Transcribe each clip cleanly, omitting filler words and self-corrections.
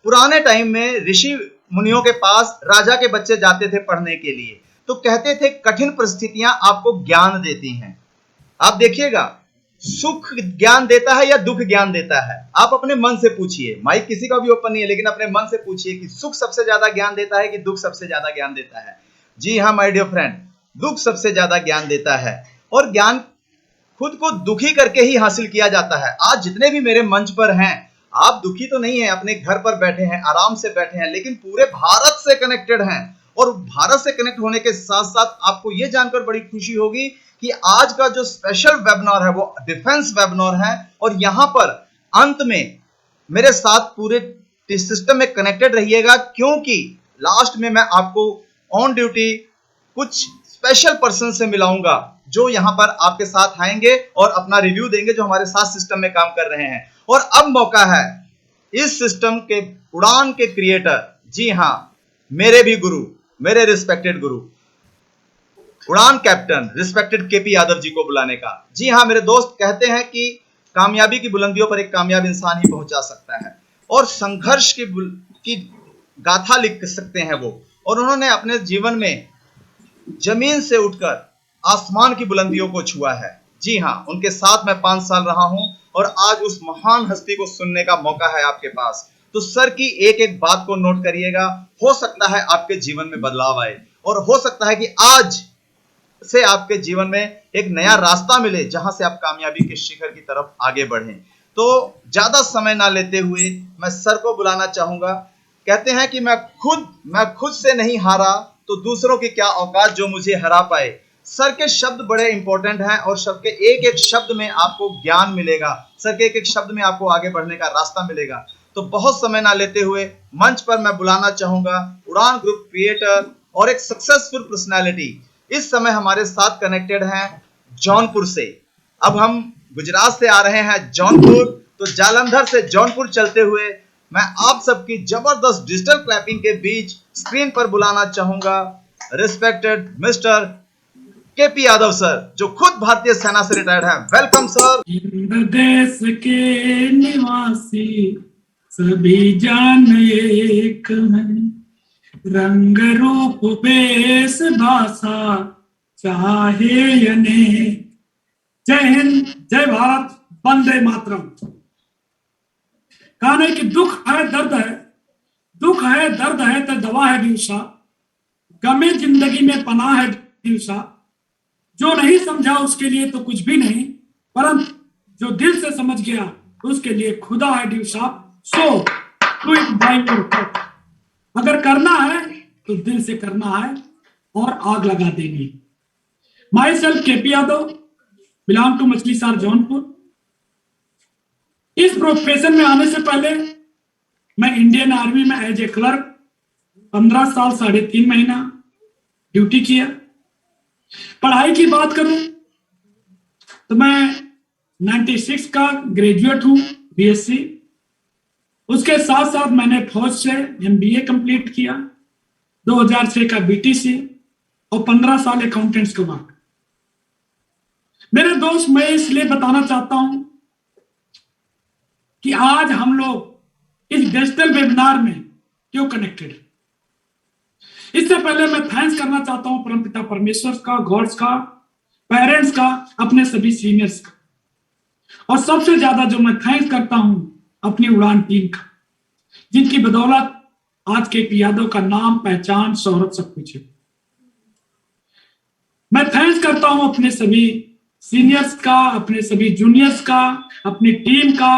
पुराने टाइम में ऋषि मुनियों के पास राजा के बच्चे जाते थे पढ़ने के लिए, तो कहते थे कठिन परिस्थितियां आपको ज्ञान देती हैं। आप देखिएगा, सुख ज्ञान देता है या दुख ज्ञान देता है? आप अपने मन से पूछिए, माइक किसी का भी ओपन नहीं है, लेकिन अपने मन से पूछिए कि सुख सबसे ज्यादा ज्ञान देता है कि दुख सबसे ज्यादा ज्ञान देता है? जी हाँ माय डियर फ्रेंड, दुख सबसे ज्यादा ज्ञान देता है, और ज्ञान खुद को दुखी करके ही हासिल किया जाता है। आज जितने भी मेरे मंच पर हैं, आप दुखी तो नहीं है, अपने घर पर बैठे हैं, आराम से बैठे हैं, लेकिन पूरे भारत से कनेक्टेड हैं। और भारत से कनेक्ट होने के साथ साथ आपको यह जानकर बड़ी खुशी होगी कि आज का जो स्पेशल वेबिनार है वो डिफेंस वेबिनार है, और यहां पर अंत में मेरे साथ पूरे सिस्टम में कनेक्टेड रहिएगा, क्योंकि लास्ट में मैं आपको ऑन ड्यूटी कुछ स्पेशल पर्सन से मिलाऊंगा जो यहां पर आपके साथ आएंगे और अपना रिव्यू देंगे, जो हमारे साथ सिस्टम में काम कर रहे हैं। और अब मौका है इस सिस्टम के उड़ान के क्रिएटर, जी हां, मेरे भी गुरु, मेरे रिस्पेक्टेड गुरु, उड़ान captain respected KP Yadav ji को बुलाने का। जी हां, मेरे दोस्त कहते हैं कि कामयाबी की बुलंदियों पर एक कामयाब इंसान ही पहुंचा सकता है, और संघर्ष की गाथा लिख सकते हैं वो, और उन्होंने अपने जीवन में जमीन से उठकर आसमान की बुलंदियों को छुआ है। जी हां, उनके साथ मैं 5 साल रहा हूं, और आज उस महान हस्ती को सुनने का मौका है आपके पास। तो सर की एक एक बात को नोट करिएगा, हो सकता है आपके जीवन में बदलाव आए, और हो सकता है कि आज से आपके जीवन में एक नया रास्ता मिले, जहां से आप कामयाबी के शिखर की तरफ आगे बढ़ें। तो ज्यादा समय ना लेते हुए मैं सर को बुलाना चाहूंगा। कहते हैं कि मैं खुद से नहीं हारा, तो दूसरों की क्या औकात जो मुझे हरा पाए। सर के शब्द बड़े इंपॉर्टेंट हैं, और सर के एक एक शब्द में आपको ज्ञान मिलेगा, सर के एक एक शब्द में आपको आगे बढ़ने का रास्ता मिलेगा। तो बहुत समय ना लेते हुए मंच पर मैं बुलाना चाहूंगा उड़ान ग्रुप क्रिएटर और एक सक्सेसफुल पर्सनालिटी, इस समय हमारे साथ कनेक्टेड हैं जौनपुर से। अब हम गुजरात से आ रहे हैं जौनपुर, तो जालंधर से जौनपुर चलते हुए मैं आप सबकी जबरदस्त डिजिटल क्लैपिंग के बीच स्क्रीन पर बुलाना चाहूंगा respected mister KP Yadav sir, जो खुद भारतीय सेना से रिटायर्ड हैं। Welcome sir. देश के निवासी सभी जान एक हैं, रंग रूप वेश भाषा चाहे अनेक। जय हिंद, जय भारत, वंदे मातरम। कहा नहीं कि दुख है दर्द है, दुख है दर्द है तो दवा है दिवसा, गमे जिंदगी में पनाह है दिवसा। जो नहीं समझा उसके लिए तो कुछ भी नहीं, परंतु जो दिल से समझ गया उसके लिए खुदा है दिवसा। So do it by your heart. अगर करना है तो दिल से करना है, और आग लगा देंगे। Myself KP Yadav, belong to Machhlishahr Jaunpur. इस प्रोफेशन में आने से पहले मैं इंडियन आर्मी में एज ए क्लर्क 15 साल 3.5 महीना ड्यूटी किया। पढ़ाई की बात करूं तो मैं 96 का ग्रेजुएट हूं, बीएससी। उसके साथ साथ मैंने फौज से एमबीए कंप्लीट किया, 2006 का बीटीसी, और 15 साल अकाउंटेंट्स का वर्क। मेरे दोस्त, मैं इसलिए बताना चाहता हूं कि आज हम लोग इस डिजिटल वेबिनार में क्यों कनेक्टेड। इससे पहले मैं थैंक्स करना चाहता हूं परमपिता परमेश्वर का, गॉड्स का, पेरेंट्स का, अपने सभी सीनियर्स का, और सबसे ज्यादा जो मैं थैंक्स करता हूं अपनी उड़ान टीम का, जिनकी बदौलत आज केपी यादव का नाम, पहचान, शोहरत सब कुछ है। मैं थैंक्स करता हूं अपने सभी सीनियर्स का, अपने सभी जूनियर्स का, अपनी टीम का,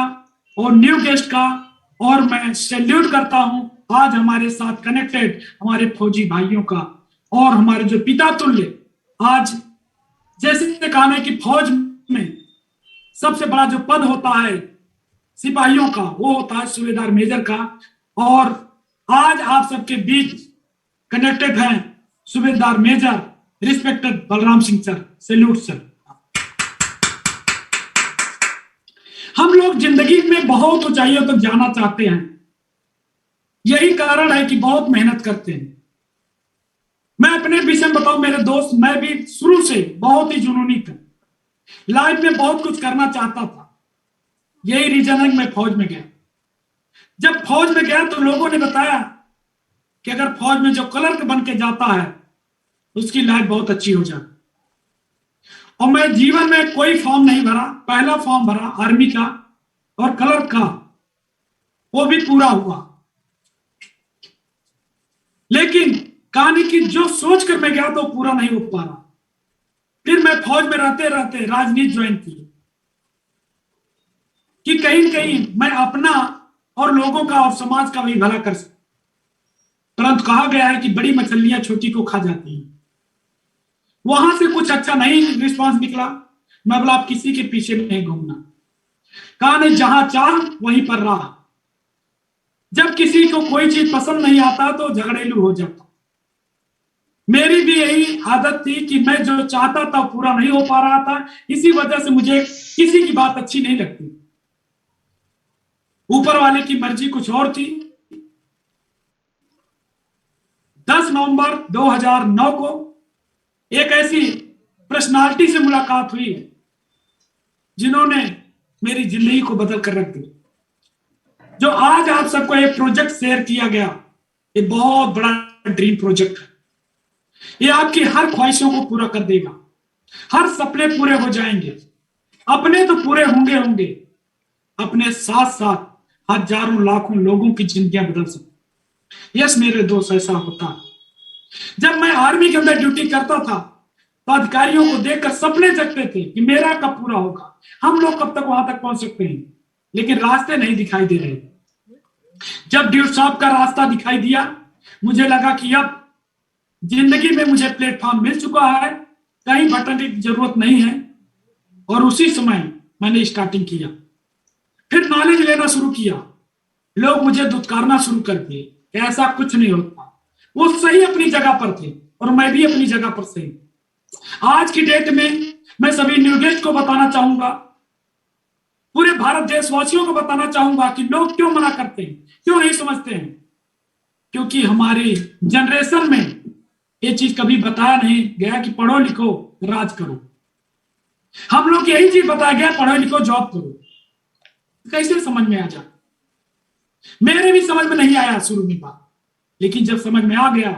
और न्यू गेस्ट का। और मैं सैल्यूट करता हूं आज हमारे साथ कनेक्टेड हमारे फौजी भाइयों का, और हमारे जो पिता तुल्य, आज जैसे कहा है कि फौज में सबसे बड़ा जो पद होता है सिपाहियों का, वो होता है सूबेदार मेजर का। और आज आप सबके बीच कनेक्टेड हैं Subedar major respected Balram Singh sir. Salute sir. हम लोग जिंदगी में बहुत ऊंचाइयों तक जाना चाहते हैं, यही कारण है कि बहुत मेहनत करते हैं। मैं अपने विषय में बताऊं मेरे दोस्त, मैं भी शुरू से बहुत ही जुनूनी था, लाइफ में बहुत कुछ करना चाहता था, यही रीजन है कि मैं फौज में गया। जब फौज में गया तो लोगों ने बताया कि अगर फौज में जो क्लर्क बन के जाता है उसकी लाइफ बहुत अच्छी हो जाती। और मैं जीवन में कोई फॉर्म नहीं भरा, पहला फॉर्म भरा आर्मी का और क्लर्क का, वो भी पूरा हुआ। लेकिन कहानी की जो सोच कर मैं गया तो पूरा नहीं हो पा रहा। फिर मैं फौज में रहते रहते राजनीति ज्वाइन की कि कहीं कहीं मैं अपना और लोगों का और समाज का भी भला कर सकूं। परंतु कहा गया है कि बड़ी मछलियां छोटी को खा जाती हैं। वहां से कुछ अच्छा नहीं रिस्पांस निकला। मैं बोला आप किसी के पीछे नहीं घूमना। कहा नहीं, जहां चाह वहीं पर रहा। जब किसी को कोई चीज पसंद नहीं आता तो झगड़ेलू हो जाता। मेरी भी यही आदत थी कि मैं जो चाहता था पूरा नहीं हो पा रहा था, इसी वजह से मुझे किसी की बात अच्छी नहीं लगती। ऊपर वाले की मर्जी कुछ और थी। 10 नवंबर 2009 को एक ऐसी पर्सनालिटी से मुलाकात हुई जिन्होंने मेरी जिंदगी को बदल कर रख दिया। जो आज आप सबको एक प्रोजेक्ट शेयर किया गया, ये बहुत बड़ा ड्रीम प्रोजेक्ट है। ये आपकी हर ख्वाहिशों को पूरा कर देगा, हर सपने पूरे हो जाएंगे। अपने तो पूरे होंगे होंगे, अपने साथ साथ हजारों लाखों लोगों की जिंदगियां बदल सकते। यस मेरे दोस्त, ऐसा होता है। जब मैं आर्मी के अंदर ड्यूटी करता था तो अधिकारियों को देखकर सपने जगते थे कि मेरा कब पूरा होगा, हम लोग कब तक वहां तक पहुंच सकते हैं, लेकिन रास्ते नहीं दिखाई दे रहे। जब ड्यूटी साहब का रास्ता दिखाई दिया, मुझे लगा कि अब जिंदगी में मुझे प्लेटफॉर्म मिल चुका है, कहीं भटकने की जरूरत नहीं है। और उसी समय मैंने स्टार्टिंग किया, फिर नॉलेज लेना शुरू किया। लोग मुझे दुत्कारना शुरू कर दिए, ऐसा कुछ नहीं होता। वो सही अपनी जगह पर थे और मैं भी अपनी जगह पर सही। आज की डेट में मैं सभी न्यू गेस्ट को बताना चाहूंगा, पूरे भारत देशवासियों को बताना चाहूंगा कि लोग क्यों मना करते हैं, क्यों नहीं समझते हैं। क्योंकि हमारी जनरेशन में ये चीज कभी बताया नहीं गया कि पढ़ो लिखो राज करो। हम लोग यही चीज बताया गया, पढ़ो लिखो जॉब करो। कैसे समझ में आ जाए? मेरे भी समझ में नहीं आया शुरू में बात, लेकिन जब समझ में आ गया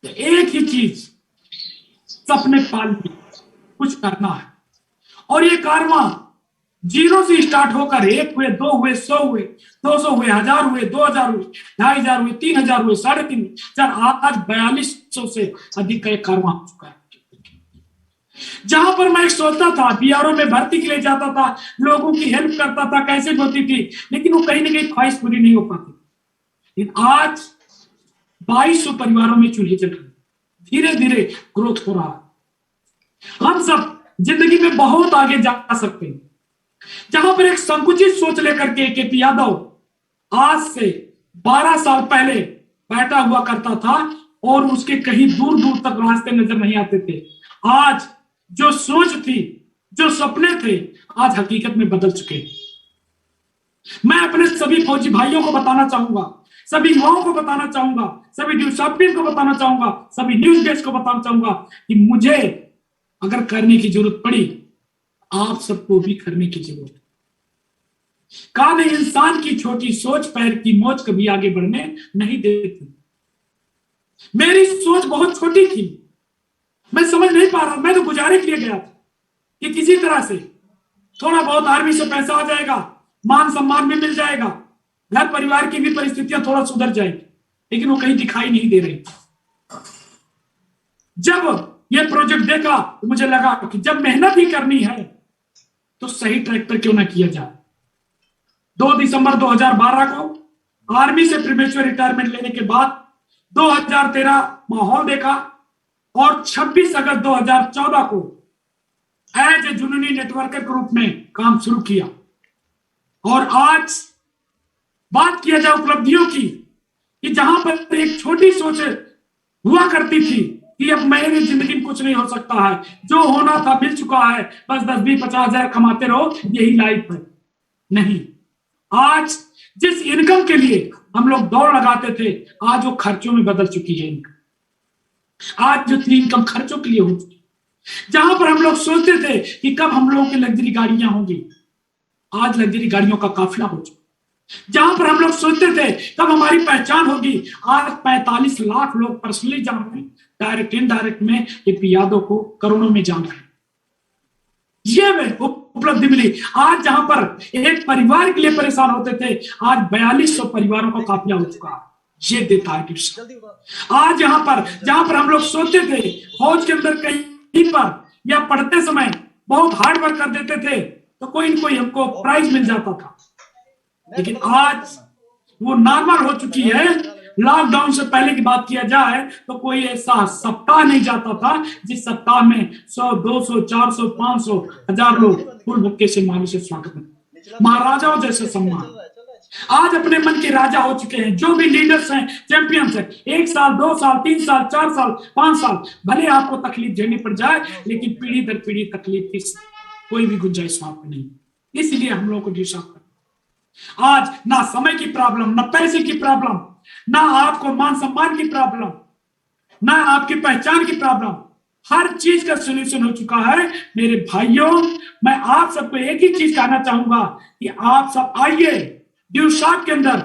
तो एक ही चीज, सपने पालने, कुछ करना है। और ये कारवां जीरो से स्टार्ट होकर 1 हुए, 2 हुए, 100 हुए, 200 हुए, 1000 हुए, 2000 हुए, 2500 हुए, 3000 हुए, 3500, आज 4200 से अधिक का एक कारवां हो चुका है। जहां पर मैं सोचता था, बीआरओ में भर्ती के लिए जाता था, लोगों की हेल्प करता था, कैसे होती थी, लेकिन वो कहीं ना कहीं ख्वाहिश पूरी नहीं हो पाती। लेकिन आज 2200 परिवारों में चूल्हे जल रहे, धीरे धीरे ग्रोथ हो रहा है। हम सब जिंदगी में बहुत आगे जा सकते हैं। जहां पर एक संकुचित सोच लेकर के केपी यादव आज से 12 साल पहले बैठा हुआ करता था और उसके कहीं दूर दूर तक रास्ते नजर नहीं आते थे, आज जो सोच थी, जो सपने थे, आज हकीकत में बदल चुके हैं। मैं अपने सभी फौजी भाइयों को बताना चाहूंगा, सभी युवाओं को बताना चाहूंगा, सभी ड्यूसापियन को बताना चाहूंगा, सभी न्यूज गेस्ट को बताना चाहूंगा कि मुझे अगर करने की जरूरत पड़ी, आप सबको भी करने की जरूरत है। कहा नहीं, इंसान की छोटी सोच पैर की मोच कभी आगे बढ़ने नहीं देती। मेरी सोच बहुत छोटी थी, मैं समझ नहीं पा रहा। मैं तो गुजारे के लिए गया था कि किसी तरह से थोड़ा बहुत आर्मी से पैसा आ जाएगा, मान सम्मान भी मिल जाएगा, घर परिवार की भी परिस्थितियां थोड़ा सुधर जाएगी, लेकिन वो कहीं दिखाई नहीं दे रही। जब ये प्रोजेक्ट देखा तो मुझे लगा कि जब मेहनत ही करनी है तो सही ट्रैक पर क्यों ना किया जाए। 2 दिसंबर 2012 को आर्मी से प्रीमेच्योर रिटायरमेंट लेने के बाद 2013 माहौल देखा और 26 अगस्त 2014 को एज ए जुनूनी नेटवर्कर के रूप में काम शुरू किया। और आज बात किया जाए उपलब्धियों की, कि जहां पर एक छोटी सोच हुआ करती थी कि अब मेरी जिंदगी में कुछ नहीं हो सकता है, जो होना था मिल चुका है, बस 10, 20, 50 हजार कमाते रहो, यही लाइफ है। नहीं, आज जिस इनकम के लिए हम लोग दौड़ लगाते थे, आज वो खर्चों में बदल चुकी है इनकम। आज जो थी इनकम खर्चों के लिए हो चुकी। जहां पर हम लोग सोचते थे कि कब हम लोगों की लग्जरी गाड़ियां होंगी, आज लग्जरी गाड़ियों का काफिला हो चुका। जहां पर हम लोग सोचते थे कब हमारी पहचान होगी, आज 45 लाख लोग पर्सनली जान रहे हैं, डायरेक्ट इनडायरेक्ट में एपी यादव को करोड़ों में जान रहे हैं। ये उपलब्धि मिली। आज जहां पर एक परिवार के लिए परेशान होते थे, आज 4200 परिवारों का काफिला हो चुका है। ये देता है गिफ्ट। आज जहां पर हम लोग सोचते थे फौज के अंदर कहीं पर या पढ़ते समय बहुत हार्ड वर्क कर देते थे तो कोई न कोई हमको प्राइज मिल जाता था, लेकिन आज वो नॉर्मल हो चुकी है। लॉकडाउन से पहले की बात किया जाए तो कोई ऐसा सप्ताह नहीं जाता था जिस सप्ताह में 100, 200, 400, 500, 1000 लोग फूल भुक्के से माली से स्वागत में, महाराजाओं जैसे सम्मान। आज अपने मन के राजा हो चुके हैं। जो भी लीडर्स हैं, चैंपियंस हैं, 1 साल, 2 साल, 3 साल, 4 साल, 5 साल, भले आपको तकलीफ झेलनी पड़ जाए, लेकिन पीढ़ी दर पीढ़ी तकलीफ की कोई भी गुंजाइश वहां पर नहीं। इसलिए हम लोग को डिसाफ आज ना समय की प्रॉब्लम, ना पैसे की प्रॉब्लम, ना आपको मान सम्मान की प्रॉब्लम, ना आपकी पहचान की प्रॉब्लम, हर चीज का सोल्यूशन हो चुका है। मेरे भाइयों, मैं आप सबको एक ही चीज कहना चाहूंगा कि आप सब आइए ड्यूसाक के अंदर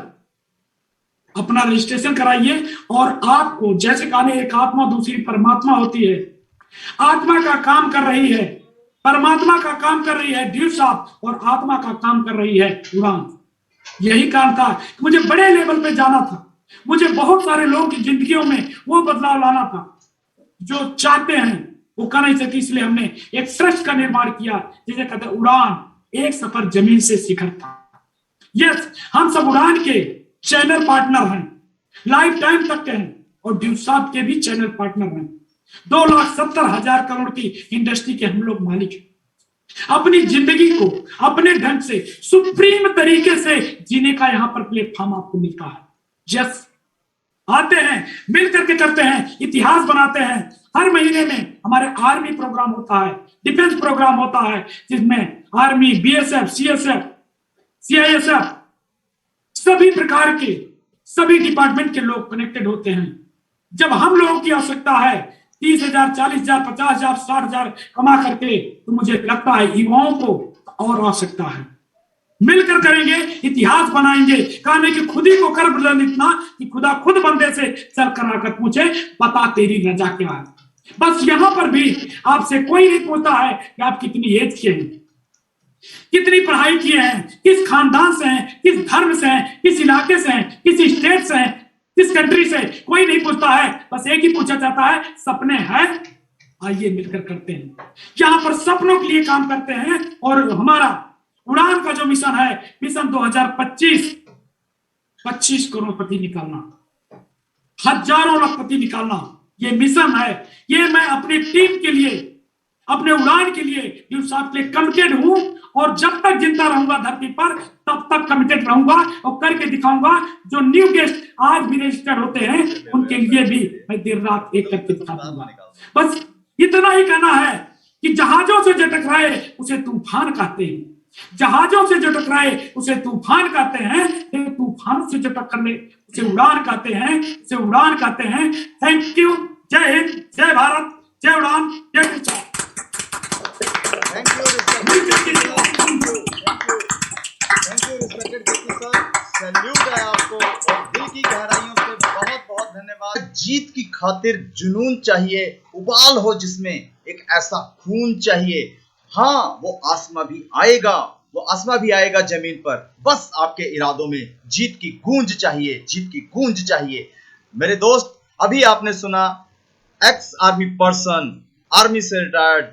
अपना रजिस्ट्रेशन कराइए। और आपको जैसे कहा एक आत्मा दूसरी परमात्मा होती है, आत्मा का काम कर रही है, परमात्मा का काम कर रही है ड्यूसाक, और आत्मा का काम कर रही है उड़ान। यही काम था कि मुझे बड़े लेवल पे जाना था, मुझे बहुत सारे लोगों की जिंदगियों में वो बदलाव लाना था जो चाहते हैं वो कर नहीं सके। इसलिए हमने एक ट्रस्ट का निर्माण किया जिसे कहते हैं उड़ान, एक सफर जमीन से शिखर था। यस, हम सब उड़ान के चैनल पार्टनर हैं, लाइफ टाइम तक के हैं, और ड्यूसाक के भी चैनल पार्टनर हैं। 2,70,000 करोड़ की इंडस्ट्री के हम लोग मालिक हैं। अपनी जिंदगी को अपने ढंग से सुप्रीम तरीके से जीने का यहां पर प्लेटफॉर्म आपको मिलता है। यस, आते हैं, मिल करके करते हैं, इतिहास बनाते हैं। हर महीने में हमारे आर्मी प्रोग्राम होता है, डिफेंस प्रोग्राम होता है, जिसमें आर्मी, बीएसएफ, सीएसएफ, सीआईएसएफ, सभी प्रकार के सभी डिपार्टमेंट के लोग कनेक्टेड होते हैं। जब हम लोगों की आवश्यकता है 30,000, 40,000, 50,000, 60,000 कमा करके, तो मुझे लगता है युवाओं को और आवश्यकता है। मिलकर करेंगे, इतिहास बनाएंगे। कहने की खुद ही को कर बुलंद इतना कि खुदा खुद बंदे से चल कर आकर पूछे, बता तेरी रजा क्या है। बस यहां पर भी आपसे कोई नहीं पूछता है कि आप कितनी एज के हैं, कितनी पढ़ाई किए हैं, किस खानदान से हैं, किस धर्म से हैं, किस इलाके से हैं, किस स्टेट से हैं, किस कंट्री से। कोई नहीं पूछता है, बस एक ही पूछा जाता है, सपने हैं, आइए मिलकर करते हैं। यहां पर सपनों के लिए काम करते हैं। और हमारा उड़ान का जो मिशन है, मिशन 2025, 25 करोड़पति निकालना, हजारों लाखपति निकालना, ये मिशन है। ये मैं अपनी टीम के लिए, अपने उड़ान के लिए, ड्यूसाक के लिए कमिटेड हूं, और जब तक जिंदा रहूंगा धरती पर तब तक कमिटेड रहूंगा और करके दिखाऊंगा। जो न्यू गेस्ट आज भी रजिस्टर होते हैं उनके लिए भी मैं दिन रात एक करके दिखा दूंगा। बस इतना ही कहना है कि जहाजों से जो टकराए उसे तूफान कहते हैं, जहाजों से जो टकराए उसे तूफान कहते हैं, तूफान से जो टक्कर ले उसे उड़ान कहते हैं, उसे उड़ान कहते हैं। Thank you. जय हिंद, जय भारत, जय उड़ान, जय ड्यूसाक। Thank you respected KP sir, salute है आपको और दिल की गहराइयों से बहुत बहुत धन्यवाद। जीत की खातिर जुनून चाहिए, उबाल हो जिसमें, एक ऐसा खून चाहिए। हाँ, वो आसमां भी आएगा, वो आसमां भी आएगा जमीन पर, बस आपके इरादों में जीत की गूंज चाहिए, जीत की गूंज चाहिए। मेरे दोस्त, अभी आपने सुना एक्स आर्मी पर्सन, आर्मी से retired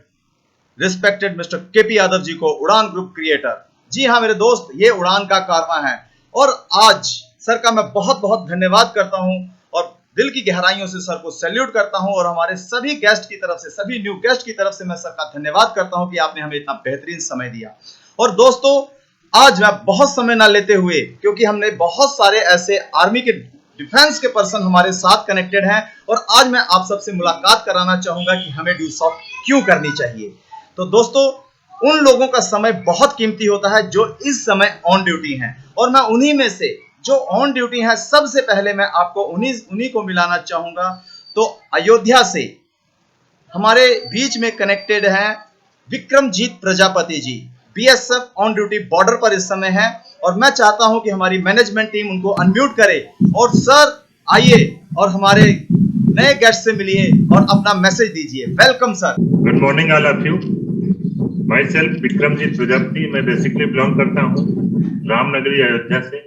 respected mister KP Yadav ji को, उड़ान ग्रुप क्रिएटर। जी हाँ मेरे दोस्त, ये उड़ान का कारवां है। और आज सर का मैं बहुत बहुत धन्यवाद करता हूं और दिल की गहराइयों से सर को सैल्यूट करता हूं। और हमारे सभी गेस्ट की तरफ से, सभी न्यू गेस्ट की तरफ से मैं सर का धन्यवाद करता हूं कि आपने हमें इतना बेहतरीन समय दिया। और दोस्तों, आज मैं बहुत समय ना लेते हुए, क्योंकि हमने बहुत सारे ऐसे आर्मी के डिफेंस के पर्सन हमारे साथ कनेक्टेड हैं, और आज मैं आप सबसे मुलाकात कराना चाहूंगा कि हमें ड्यूसाक क्यों करनी चाहिए। तो दोस्तों, उन लोगों का समय बहुत कीमती होता है जो इस समय ऑन ड्यूटी हैं, और मैं उन्हीं में से जो ऑन ड्यूटी हैं, सबसे पहले मैं आपको उन्हीं को मिलाना चाहूंगा। तो अयोध्या से हमारे बीच में कनेक्टेड हैं Vikramjit Prajapati ji, BSF on duty border पर इस समय है और मैं चाहता हूं कि हमारी मैनेजमेंट टीम उनको अनम्यूट करे। और सर आइए और हमारे नए गेस्ट से मिलिए और अपना मैसेज दीजिए। Welcome sir. Good morning all of you. My self Vikramjit Prajapati. मैं बेसिकली बिलोंग करता हूँ रामनगरी अयोध्या से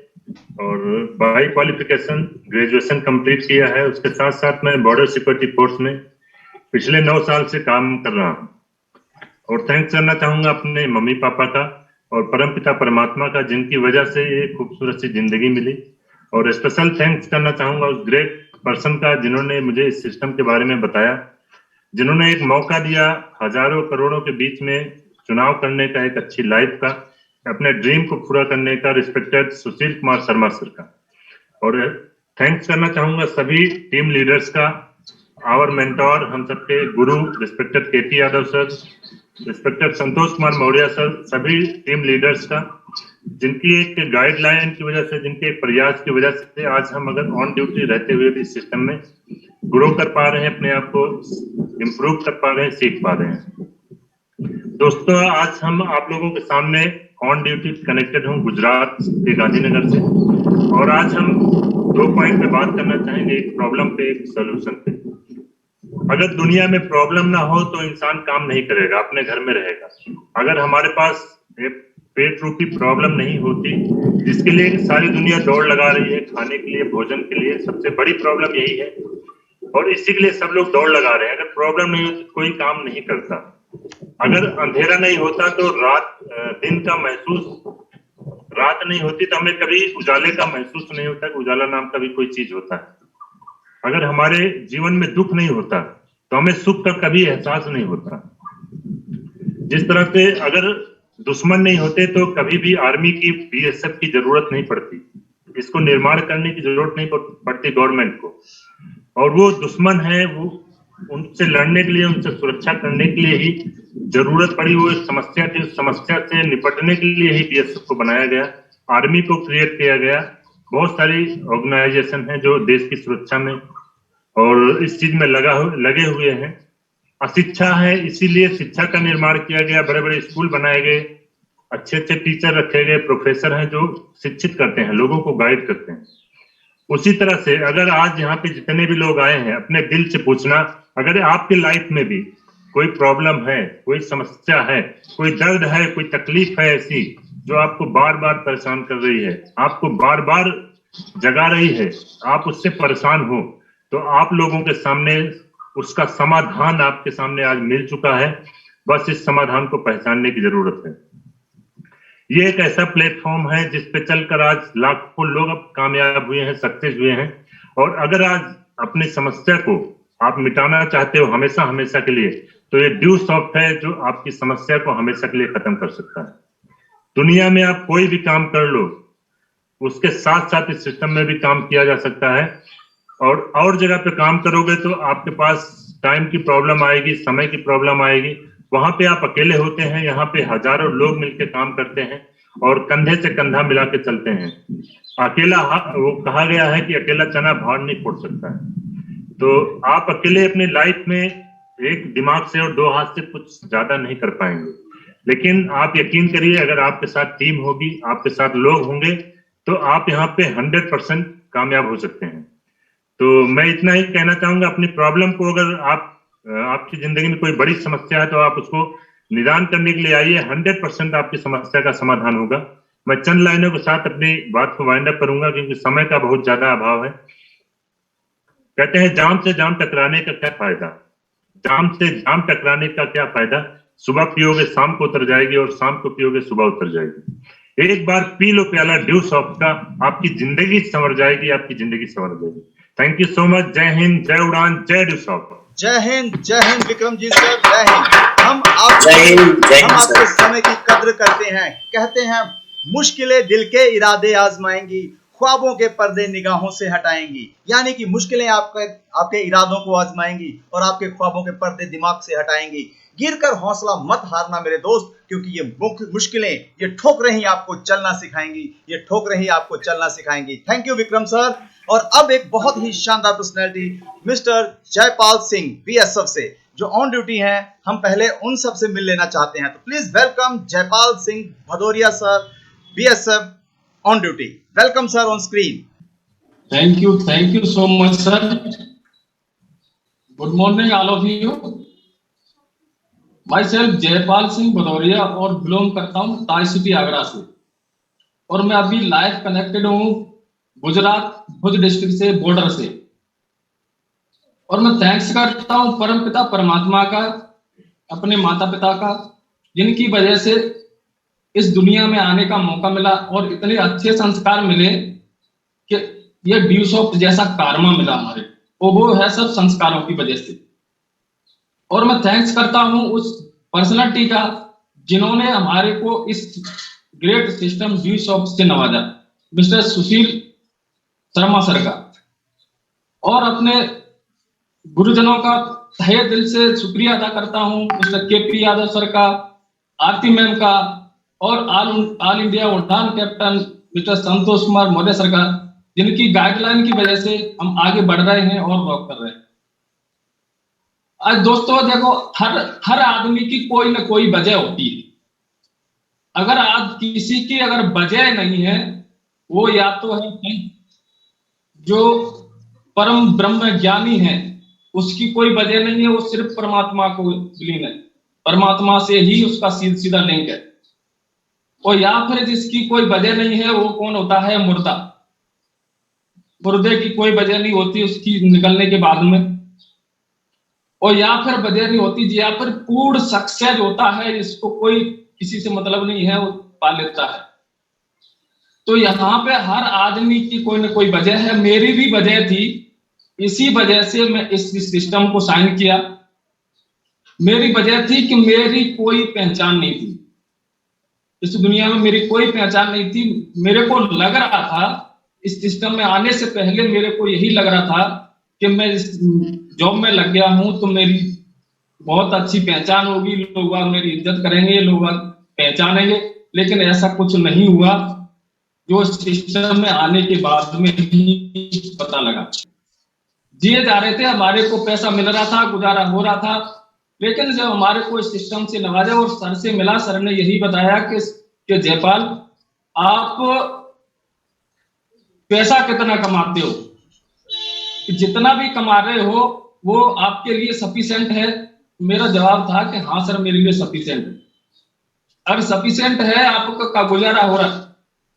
और बाई क्वालिफिकेशन ग्रेजुएशन कंप्लीट किया है। उसके साथ साथ मैं बॉर्डर सिक्योरिटी फोर्स में पिछले 9 साल से काम कर रहा हूँ और थैंक्स करना चाहूंगा अपने मम्मी पापा का और परमपिता परमात्मा का, जिनकी वजह से ये खूबसूरत सी जिंदगी मिली। और स्पेशल थैंक्स करना चाहूंगा उस ग्रेट पर्सन का जिन्होंने मुझे इस सिस्टम के बारे में बताया, जिन्होंने एक मौका दिया हजारों करोड़ों के बीच में चुनाव करने का, एक अच्छी लाइफ का, अपने ड्रीम को पूरा करने का, रिस्पेक्टेड सुशील कुमार शर्मा सर का। और थैंक्स करना चाहूंगा सभी टीम लीडर्स का, आवर मेंटोर, हम सबके गुरु रिस्पेक्टेड केटी Yadav sir, respected Santosh Kumar Maurya sir, सभी टीम लीडर्स का, जिनकी एक गाइडलाइन की वजह से, जिनके प्रयास की वजह से आज हम अगर ऑन ड्यूटी रहते हुए भी इस सिस्टम में ग्रो कर पा रहे हैं, अपने आप को इम्प्रूव कर पा रहे हैं, सीख पा रहे हैं। दोस्तों, आज हम आप लोगों के सामने ऑन ड्यूटी कनेक्टेड हूँ गुजरात के गांधीनगर से और आज हम 2 पॉइंट पे बात करना चाहेंगे, एक प्रॉब्लम पे, एक सोल्यूशन पे। अगर दुनिया में प्रॉब्लम ना हो तो इंसान काम नहीं करेगा, अपने घर में रहेगा। अगर हमारे पास एक पेट रूपी प्रॉब्लम नहीं होती, जिसके लिए सारी दुनिया दौड़ लगा रही है, खाने के लिए, भोजन के लिए, सबसे बड़ी प्रॉब्लम यही है और इसी के लिए सब लोग दौड़ लगा रहे हैं। अगर प्रॉब्लम नहीं होती कोई काम नहीं करता। अगर अंधेरा नहीं होता तो दिन का महसूस, रात नहीं होती तो हमें कभी उजाले का महसूस नहीं होता कि उजाला नाम का भी कोई चीज होता है। अगर हमारे जीवन में दुख नहीं होता तो हमें सुख का कभी एहसास नहीं होता। जिस तरह से अगर दुश्मन नहीं होते तो कभी भी आर्मी की, बीएसएफ की जरूरत नहीं पड़ती, इसको निर्माण करने की जरूरत नहीं पड़ती गवर्नमेंट को। और वो दुश्मन है, वो उनसे लड़ने के लिए, उनसे सुरक्षा करने के लिए ही जरूरत पड़ी। वो एक समस्या थी, उस समस्या से निपटने के लिए ही बीएसएफ को बनाया गया, आर्मी को क्रिएट किया गया। बहुत सारी ऑर्गेनाइजेशन है जो देश की सुरक्षा में और इस चीज में लगे हुए हैं। अशिक्षा है, इसीलिए शिक्षा का निर्माण किया गया, बड़े बड़े स्कूल बनाए गए, अच्छे अच्छे टीचर रखे गए, प्रोफेसर हैं जो शिक्षित करते हैं, लोगों को गाइड करते हैं। उसी तरह से अगर आज यहाँ पे जितने भी लोग आए हैं, अपने दिल से पूछना, अगर आपकी लाइफ में भी कोई प्रॉब्लम है, कोई समस्या है, कोई दर्द है, कोई तकलीफ है ऐसी जो आपको बार बार परेशान कर रही है, आपको बार बार जगा रही है, आप उससे परेशान हो, तो आप लोगों के सामने उसका समाधान आपके सामने आज मिल चुका है। बस इस समाधान को पहचानने की जरूरत है। ये एक ऐसा प्लेटफॉर्म है जिस पे चलकर आज लाखों लोग अब कामयाब हुए हैं, सक्सेस हुए हैं। और अगर आज अपनी समस्या को आप मिटाना चाहते हो हमेशा हमेशा के लिए, तो ये ड्यू सॉफ्ट है जो आपकी समस्या को हमेशा के लिए खत्म कर सकता है। दुनिया में आप कोई भी काम कर लो, उसके साथ साथ इस सिस्टम में भी काम किया जा सकता है। और जगह पे काम करोगे तो आपके पास टाइम की प्रॉब्लम आएगी, समय की प्रॉब्लम आएगी। वहां पे आप अकेले होते हैं, यहाँ पे हजारों लोग मिलकर काम करते हैं और कंधे से कंधा मिला के चलते हैं। अकेला, वो कहा गया है कि अकेला चना भार नहीं फोड़ सकता है। तो आप अकेले अपनी लाइफ में एक दिमाग से और 2 हाथ से कुछ ज्यादा नहीं कर पाएंगे। लेकिन आप यकीन करिए, अगर आपके साथ टीम होगी, आपके साथ लोग होंगे, तो आप यहाँ पे 100% कामयाब हो सकते हैं। तो मैं इतना ही कहना चाहूंगा, अपनी प्रॉब्लम को, अगर आपकी जिंदगी में कोई बड़ी समस्या है तो आप उसको निदान करने के लिए आइए, 100% आपकी समस्या का समाधान होगा। मैं चंद लाइनों के साथ अपनी बात को वाइंड अप करूंगा क्योंकि समय का बहुत ज्यादा अभाव है। कहते हैं, जाम से जाम टकराने का क्या फायदा, जाम से जाम टकराने का क्या फायदा, सुबह पियोगे शाम को उतर जाएगी और शाम को पियोगे सुबह उतर जाएगी। एक बार पी लो प्याला ड्यू सॉफ्ट का, आपकी जिंदगी संवर जाएगी, आपकी जिंदगी संवर जाएगी। Thank you so much. जय हिंद, जय उड़ान, जय ड्यू सॉफ्ट। जय हिंद विक्रम जी सर, जय हिंद। हम आपके समय की कद्र करते हैं। कहते हैं, मुश्किलें दिल के इरादे आजमाएंगी, ख्वाबों के पर्दे निगाहों से हटाएंगी। यानी कि मुश्किलें आपके इरादों को आजमाएंगी और आपके ख्वाबों के पर्दे दिमाग से हटाएंगी। गिरकर हौसला मत हारना मेरे दोस्त, क्योंकि ये मुश्किलें, ये ठोकरें ही आपको चलना सिखाएंगी, ये ठोकरें ही आपको चलना सिखाएंगी। Thank you Vikram sir. और अब एक बहुत ही शानदार personality, mister Jaipal Singh BSF से, जो ऑन ड्यूटी हैं, हम पहले उन सब से मिल लेना चाहते हैं। तो please welcome Jaipal Singh Bhadauria sir, BSF on duty. Welcome sir on screen. Thank you so much, sir. Good morning, all of you. Myself Jaipal Singh Bhadauria और बिलोंग करता हूँ टाई सिटी आगरा से, और मैं अभी लाइव कनेक्टेड हूँ गुजरात भुज डिस्ट्रिक्ट से, बॉर्डर से। और मैं थैंक्स करता हूँ परम पिता परमात्मा का, अपने माता पिता का, जिनकी वजह से इस दुनिया में आने का मौका मिला और इतने अच्छे संस्कार मिले कि ये ड्यूसॉफ्ट जैसा कारमा मिला हमारे को। वो है सब संस्कारों की वजह से। और मैं थैंक्स करता हूं उस पर्सनालिटी का जिन्होंने हमारे को इस ग्रेट सिस्टम ड्यूसॉफ्ट से नवाजा, मिस्टर सुशील शर्मा सर का, और अपने गुरुजनों का तहे दिल से शुक्रिया अदा करता हूं, मिस्टर केपी यादव सर का, आरती मैम का, और ऑल इंडिया उड़ान captain mister Santosh Kumar Maurya sir का, जिनकी गाइडलाइन की वजह से हम आगे बढ़ रहे हैं और वॉक कर रहे हैं। आज दोस्तों देखो, हर आदमी की कोई ना कोई वजह होती है। अगर आज किसी की अगर वजह नहीं है, वो या तो है जो परम ब्रह्म ज्ञानी है, उसकी कोई वजह नहीं है, वो सिर्फ परमात्मा को विलीन है, परमात्मा से ही उसका सीधा लिंक है। और या फिर जिसकी कोई वजह नहीं है, वो कौन होता है? मुर्दा। मुर्दे की कोई वजह नहीं होती उसकी निकलने के बाद में। और या फिर वजह नहीं होती, या फिर पूर्ण सक्सेस होता है, जिसको कोई किसी से मतलब नहीं है, वो पा लेता है। तो यहाँ पे हर आदमी की कोई ना कोई वजह है। मेरी भी वजह थी, इसी वजह से मैं इस सिस्टम को साइन किया। मेरी वजह थी कि मेरी कोई पहचान नहीं थी इस दुनिया में, मेरी कोई पहचान नहीं थी। मेरे को लग रहा था इस सिस्टम में आने से पहले, मेरे को यही लग रहा था कि मैं इस जॉब में लग गया हूं तो मेरी बहुत अच्छी पहचान होगी, लोग मेरी इज्जत करेंगे, लोग पहचानेंगे। लेकिन ऐसा कुछ नहीं हुआ, जो सिस्टम में आने के बाद में ही पता लगा। जिए जा रहे थे, हमारे को पैसा मिल रहा था, गुजारा हो रहा था, लेकिन जब हमारे को इस सिस्टम से नवाजा और सर से मिला, सर ने यही बताया कि जयपाल, आप पैसा कितना कमाते हो, जितना भी कमा रहे हो वो आपके लिए सफिशिएंट है। मेरा जवाब था कि हाँ सर, मेरे लिए सफिशिएंट है। अगर सफिशिएंट है, आपका गुजारा हो रहा है,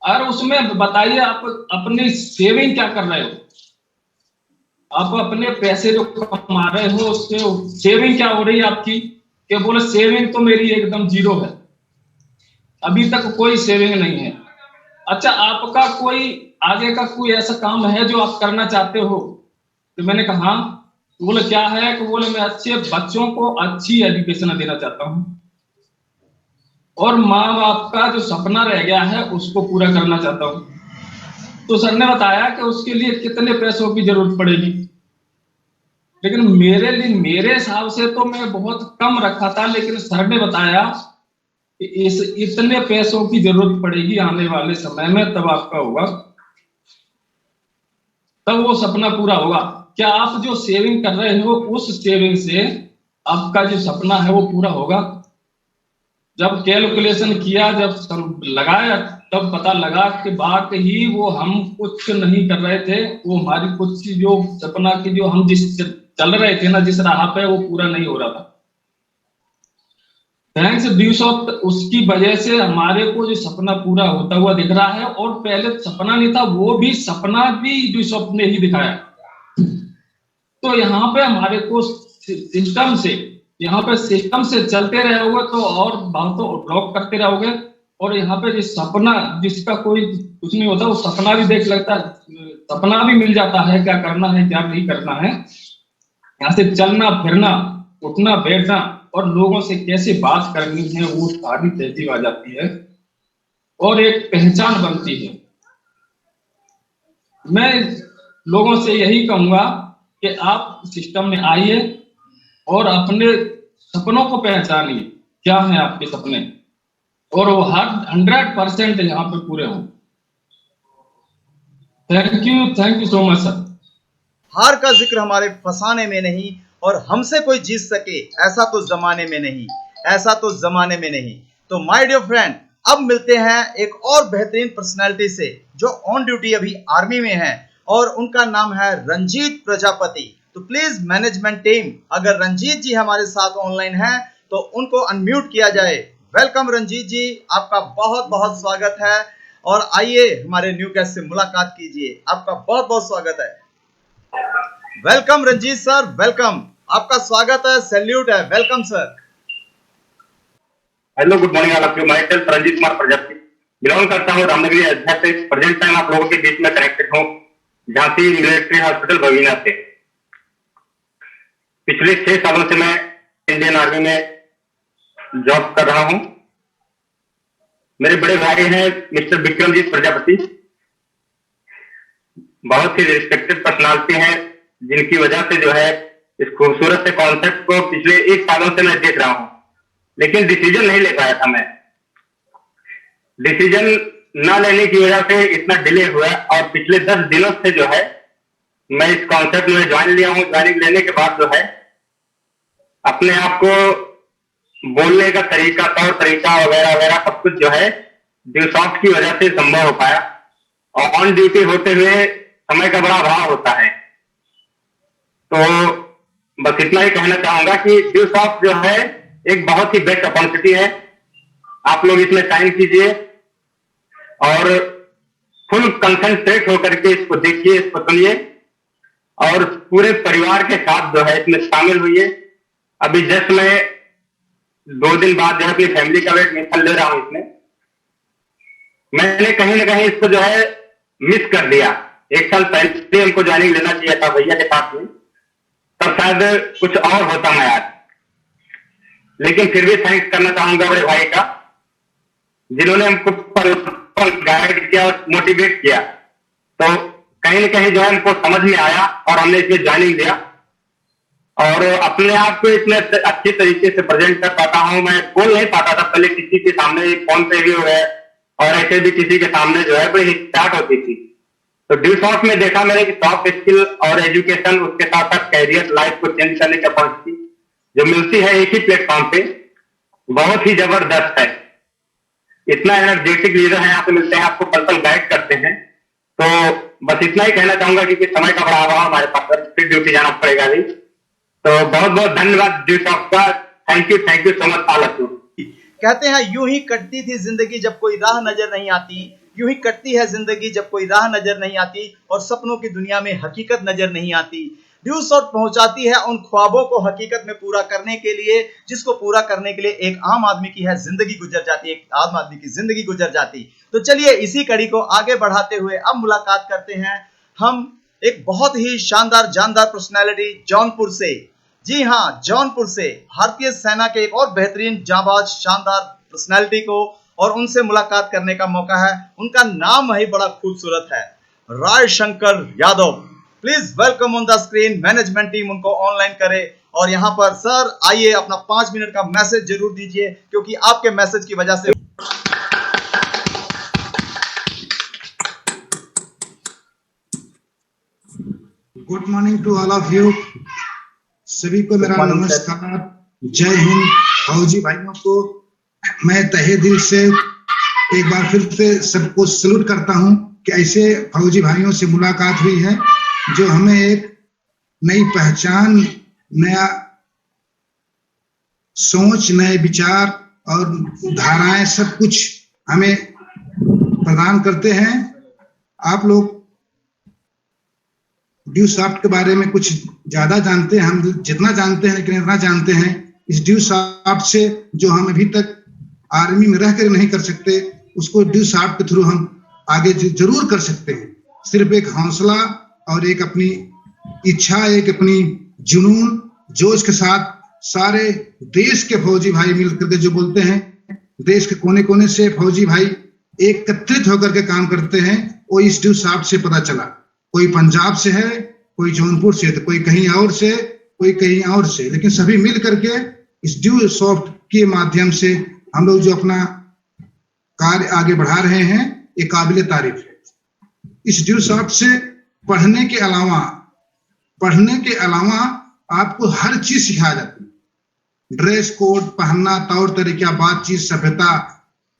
और उसमें बताइए आप अपनी सेविंग क्या कर रहे हो, आप अपने पैसे जो कमा रहे हो उससे सेविंग क्या हो रही है आपकी? क्या बोले, सेविंग तो मेरी एकदम जीरो है, अभी तक कोई सेविंग नहीं है। अच्छा, आपका कोई आगे का कोई ऐसा काम है जो आप करना चाहते हो? तो मैंने कहा हाँ। तो बोले क्या है? कि बोले मैं अच्छे बच्चों को अच्छी एजुकेशन देना चाहता हूँ, और माँ बाप का जो सपना रह गया है उसको पूरा करना चाहता हूँ। तो सर ने बताया कि उसके लिए कितने पैसों की जरूरत पड़ेगी, लेकिन मेरे लिए, मेरे हिसाब से तो मैं बहुत कम रखा था, लेकिन सर ने बताया कि इतने पैसों की जरूरत पड़ेगी आने वाले समय में, तब आपका होगा, तब वो सपना पूरा होगा। क्या आप जो सेविंग कर रहे हो, उस सेविंग से आपका जो सपना है वो पूरा होगा? जब कैलकुलेशन किया, जब लगाया, तब पता लगा कि बात ही वो हम कुछ नहीं कर रहे थे, वो हमारी कुछ जो सपना की जो हम जिस चल रहे थे ना, जिस राह पे, वो पूरा नहीं हो रहा था। थैंक्स ड्यूसॉफ्ट, उसकी वजह से हमारे को जो सपना पूरा होता हुआ दिख रहा है। और पहले सपना नहीं था, वो भी सपना भी ड्यूसॉफ्ट ने ही दिखाया। तो यहाँ पे हमारे को सिस्टम से, यहाँ पे सिस्टम से चलते रहोगे तो और बातों ब्लॉक करते रहोगे, और यहाँ पे जिस सपना, जिसका कोई कुछ नहीं होता, वो सपना भी देख लगता है, सपना भी मिल जाता है क्या करना है क्या नहीं करना है। यहाँ से चलना फिरना, उठना बैठना, और लोगों से कैसे बात करनी है, वो सारी तहजीब आ जाती है और एक पहचान बनती है। मैं लोगों से यही कहूंगा कि आप सिस्टम में आइए और अपने सपनों को पहचानिए, क्या है आपके सपने, और वो 100% यहाँ पे पूरे हों। Thank you so much sir. हार का जिक्र हमारे फसाने में नहीं, और हमसे कोई जीत सके ऐसा तो जमाने में नहीं, ऐसा तो जमाने में नहीं। तो माय डियर फ्रेंड, अब मिलते हैं एक और बेहतरीन पर्सनालिटी से जो ऑन ड्यूटी अभी आर्मी में है और उनका नाम है रंजीत प्रजापति। तो प्लीज मैनेजमेंट टीम, अगर रंजीत जी हमारे साथ ऑनलाइन हैं तो उनको अनम्यूट किया जाए। वेलकम रंजीत जी, आपका बहुत बहुत स्वागत है और आइए हमारे न्यू गेस्ट से मुलाकात कीजिए। आपका बहुत बहुत स्वागत है। वेलकम रंजीत सर, वेलकम, आपका स्वागत है, सैल्यूट है, welcome sir. Hello, good morning all of you. Myself Ranjit Kumar Prajapati, belong करता हूँ रामनगरी अयोध्या से। प्रेजेंट टाइम आप लोगों के बीच में कनेक्टेड हूँ झांसी मिलिट्री हॉस्पिटल बवीना से। पिछले 6 सालों से मैं इंडियन आर्मी में जॉब कर रहा हूँ। मेरे बड़े भाई हैं मिस्टर विक्रमजीत प्रजापति, बहुत ही रिस्पेक्टेड पर्सनालिटी हैं, जिनकी वजह से जो है इस खूबसूरत से कॉन्सेप्ट को पिछले 1 सालों से मैं देख रहा हूँ, लेकिन डिसीजन नहीं ले पाया था। मैं डिसीजन ना लेने की वजह से इतना डिले हुआ और पिछले 10 दिनों से जो है मैं इस कॉन्सेप्ट में ज्वाइन लिया हूँ। ज्वाइनिंग लेने के बाद जो है अपने आप को बोलने का तरीका, तौर तरीका वगैरह वगैरह सब कुछ जो है ड्यूसॉफ्ट की वजह से संभव हो पाया। और ऑन ड्यूटी होते हुए समय का बड़ा अभाव होता है। तो बस इतना ही कहना चाहूंगा कि ड्यूसॉफ्ट जो है एक बहुत ही बेस्ट अपॉर्चुनिटी है। आप लोग इसमें साइन कीजिए और फुल कंसंट्रेट होकर के इसको देखिए, इसको सुनिए और पूरे परिवार के साथ जो है इसमें शामिल हुई। अभी जस्ट मैं 2 दिन बाद जो है अपनी फैमिली का एडमिशन ले रहा हूं। इसमें मैंने कहीं ना कहीं इसको जो है मिस कर दिया। 1 साल पहले हमको ज्वाइनिंग लेना चाहिए था भैया के साथ में, तब शायद कुछ और होता मैं आज। लेकिन फिर भी थैंक्स करना चाहूंगा बड़े भाई का, जिन्होंने हमको गाइड किया और मोटिवेट किया। तो कहीं ना कहीं जो है हमको समझ में आया और हमने इसमें ज्वाइनिंग लिया और अपने आप को इतने अच्छे तरीके से प्रेजेंट कर पाता हूं। मैं बोल नहीं पाता था पहले किसी के सामने, फोन पे भी हो गए और ऐसे भी किसी के सामने जो है बड़ी स्टार्ट होती थी। तो ड्यूसॉफ्ट में देखा मैंने कि सॉफ्ट स्किल और एजुकेशन, उसके साथ साथ कैरियर, लाइफ को चेंज करने की अपॉर्चुनिटी जो मिलती है एक ही प्लेटफॉर्म पे, बहुत ही जबरदस्त है। इतना एनर्जेटिक लीडर है यहाँ पे मिलते हैं, आपको पल पल गाइड करते हैं। तो बस इतना ही कहना चाहूंगा क्योंकि समय का बड़ा अभाव हमारे पास, फिर ड्यूटी जाना पड़ेगा अभी। तो बहुत बहुत धन्यवाद ड्यूसॉफ्ट का। Thank you so much all of you. कहते हैं यूं ही कटती थी जिंदगी जब कोई राह नजर नहीं आती, यूं ही कटती है जिंदगी जब कोई राह नजर नहीं आती और सपनों की दुनिया में हकीकत नजर नहीं आती। ड्यूसॉफ्ट पहुंचाती है उन ख्वाबों को हकीकत में पूरा करने के लिए, जिसको पूरा करने के लिए एक आम आदमी की है जिंदगी गुजर जाती, एक आम आदमी की जिंदगी गुजर जाती। तो चलिए इसी कड़ी को आगे बढ़ाते हुए अब मुलाकात करते हैं हम एक बहुत ही शानदार जानदार पर्सनैलिटी जौनपुर से। जी हाँ, जौनपुर से भारतीय सेना के एक और बेहतरीन जाबाज शानदार पर्सनैलिटी को और उनसे मुलाकात करने का मौका है। उनका नाम ही बड़ा खूबसूरत है, Rai Shankar Yadav. Please welcome on the screen. Management team उनको ऑनलाइन करे और यहाँ पर सर आइए अपना 5 मिनट का मैसेज जरूर दीजिए, क्योंकि आपके मैसेज की वजह से good morning to all of you. सभी को मेरा नमस्कार, जय हिंद। फौजी भाइयों को मैं तहे दिल से एक बार फिर से सबको सैल्यूट करता हूं कि ऐसे फौजी भाइयों से मुलाकात हुई है जो हमें एक नई पहचान, नया सोच, नए विचार और धाराएं सब कुछ हमें प्रदान करते हैं। आप लोग ड्यूसॉफ्ट के बारे में कुछ ज्यादा जानते हैं, हम जितना जानते हैं लेकिन इतना जानते हैं इस ड्यूसॉफ्ट से जो हम अभी तक आर्मी में रहकर नहीं कर सकते, उसको ड्यूसॉफ्ट के थ्रू हम आगे जरूर कर सकते हैं। सिर्फ एक हौसला और एक अपनी इच्छा, एक अपनी जुनून, जोश के साथ सारे देश के फौजी भाई मिलकर के जो बोलते हैं, देश के कोने कोने से फौजी भाई एकत्रित होकर के काम करते हैं, वो इस ड्यूसॉफ्ट से पता चला। कोई पंजाब से है, कोई जौनपुर से, तो कोई कहीं और से, कोई कहीं और से, लेकिन सभी मिल करके इस ड्यूसॉफ्ट के माध्यम से हम लोग जो अपना कार्य आगे बढ़ा रहे हैं, ये काबिले तारीफ है। इस ड्यूसॉफ्ट से पढ़ने के अलावा आपको हर चीज सिखाया जाती है, ड्रेस कोड पहनना, तौर तरीका, बातचीत, सभ्यता,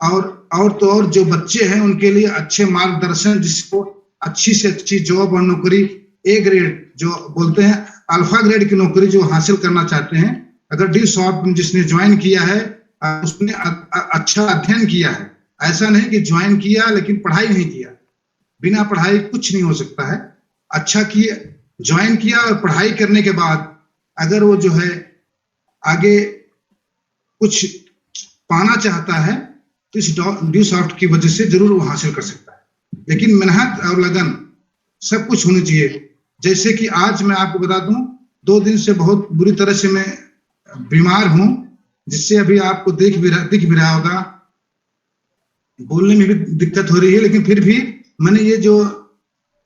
और तो और जो बच्चे हैं उनके लिए अच्छे मार्गदर्शन, जिसको अच्छी से अच्छी जॉब और नौकरी, ए ग्रेड जो बोलते हैं, अल्फा ग्रेड की नौकरी जो हासिल करना चाहते हैं, अगर डी सॉफ्ट में जिसने ज्वाइन किया है उसने अच्छा अध्ययन किया है, ऐसा नहीं कि ज्वाइन किया लेकिन पढ़ाई नहीं किया, बिना पढ़ाई कुछ नहीं हो सकता है। अच्छा किया, ज्वाइन किया और पढ़ाई करने के बाद अगर वो जो है आगे कुछ पाना चाहता है तो इस ड्यू सॉफ्ट की वजह से जरूर वो हासिल कर सकता है, लेकिन मेहनत और लगन सब कुछ होनी चाहिए। जैसे कि आज मैं आपको बता दूं, 2 दिन से बहुत बुरी तरह से मैं बीमार हूं, जिससे अभी आपको दिख भी रहा होगा, बोलने में भी दिक्कत हो रही है, लेकिन फिर भी मैंने ये जो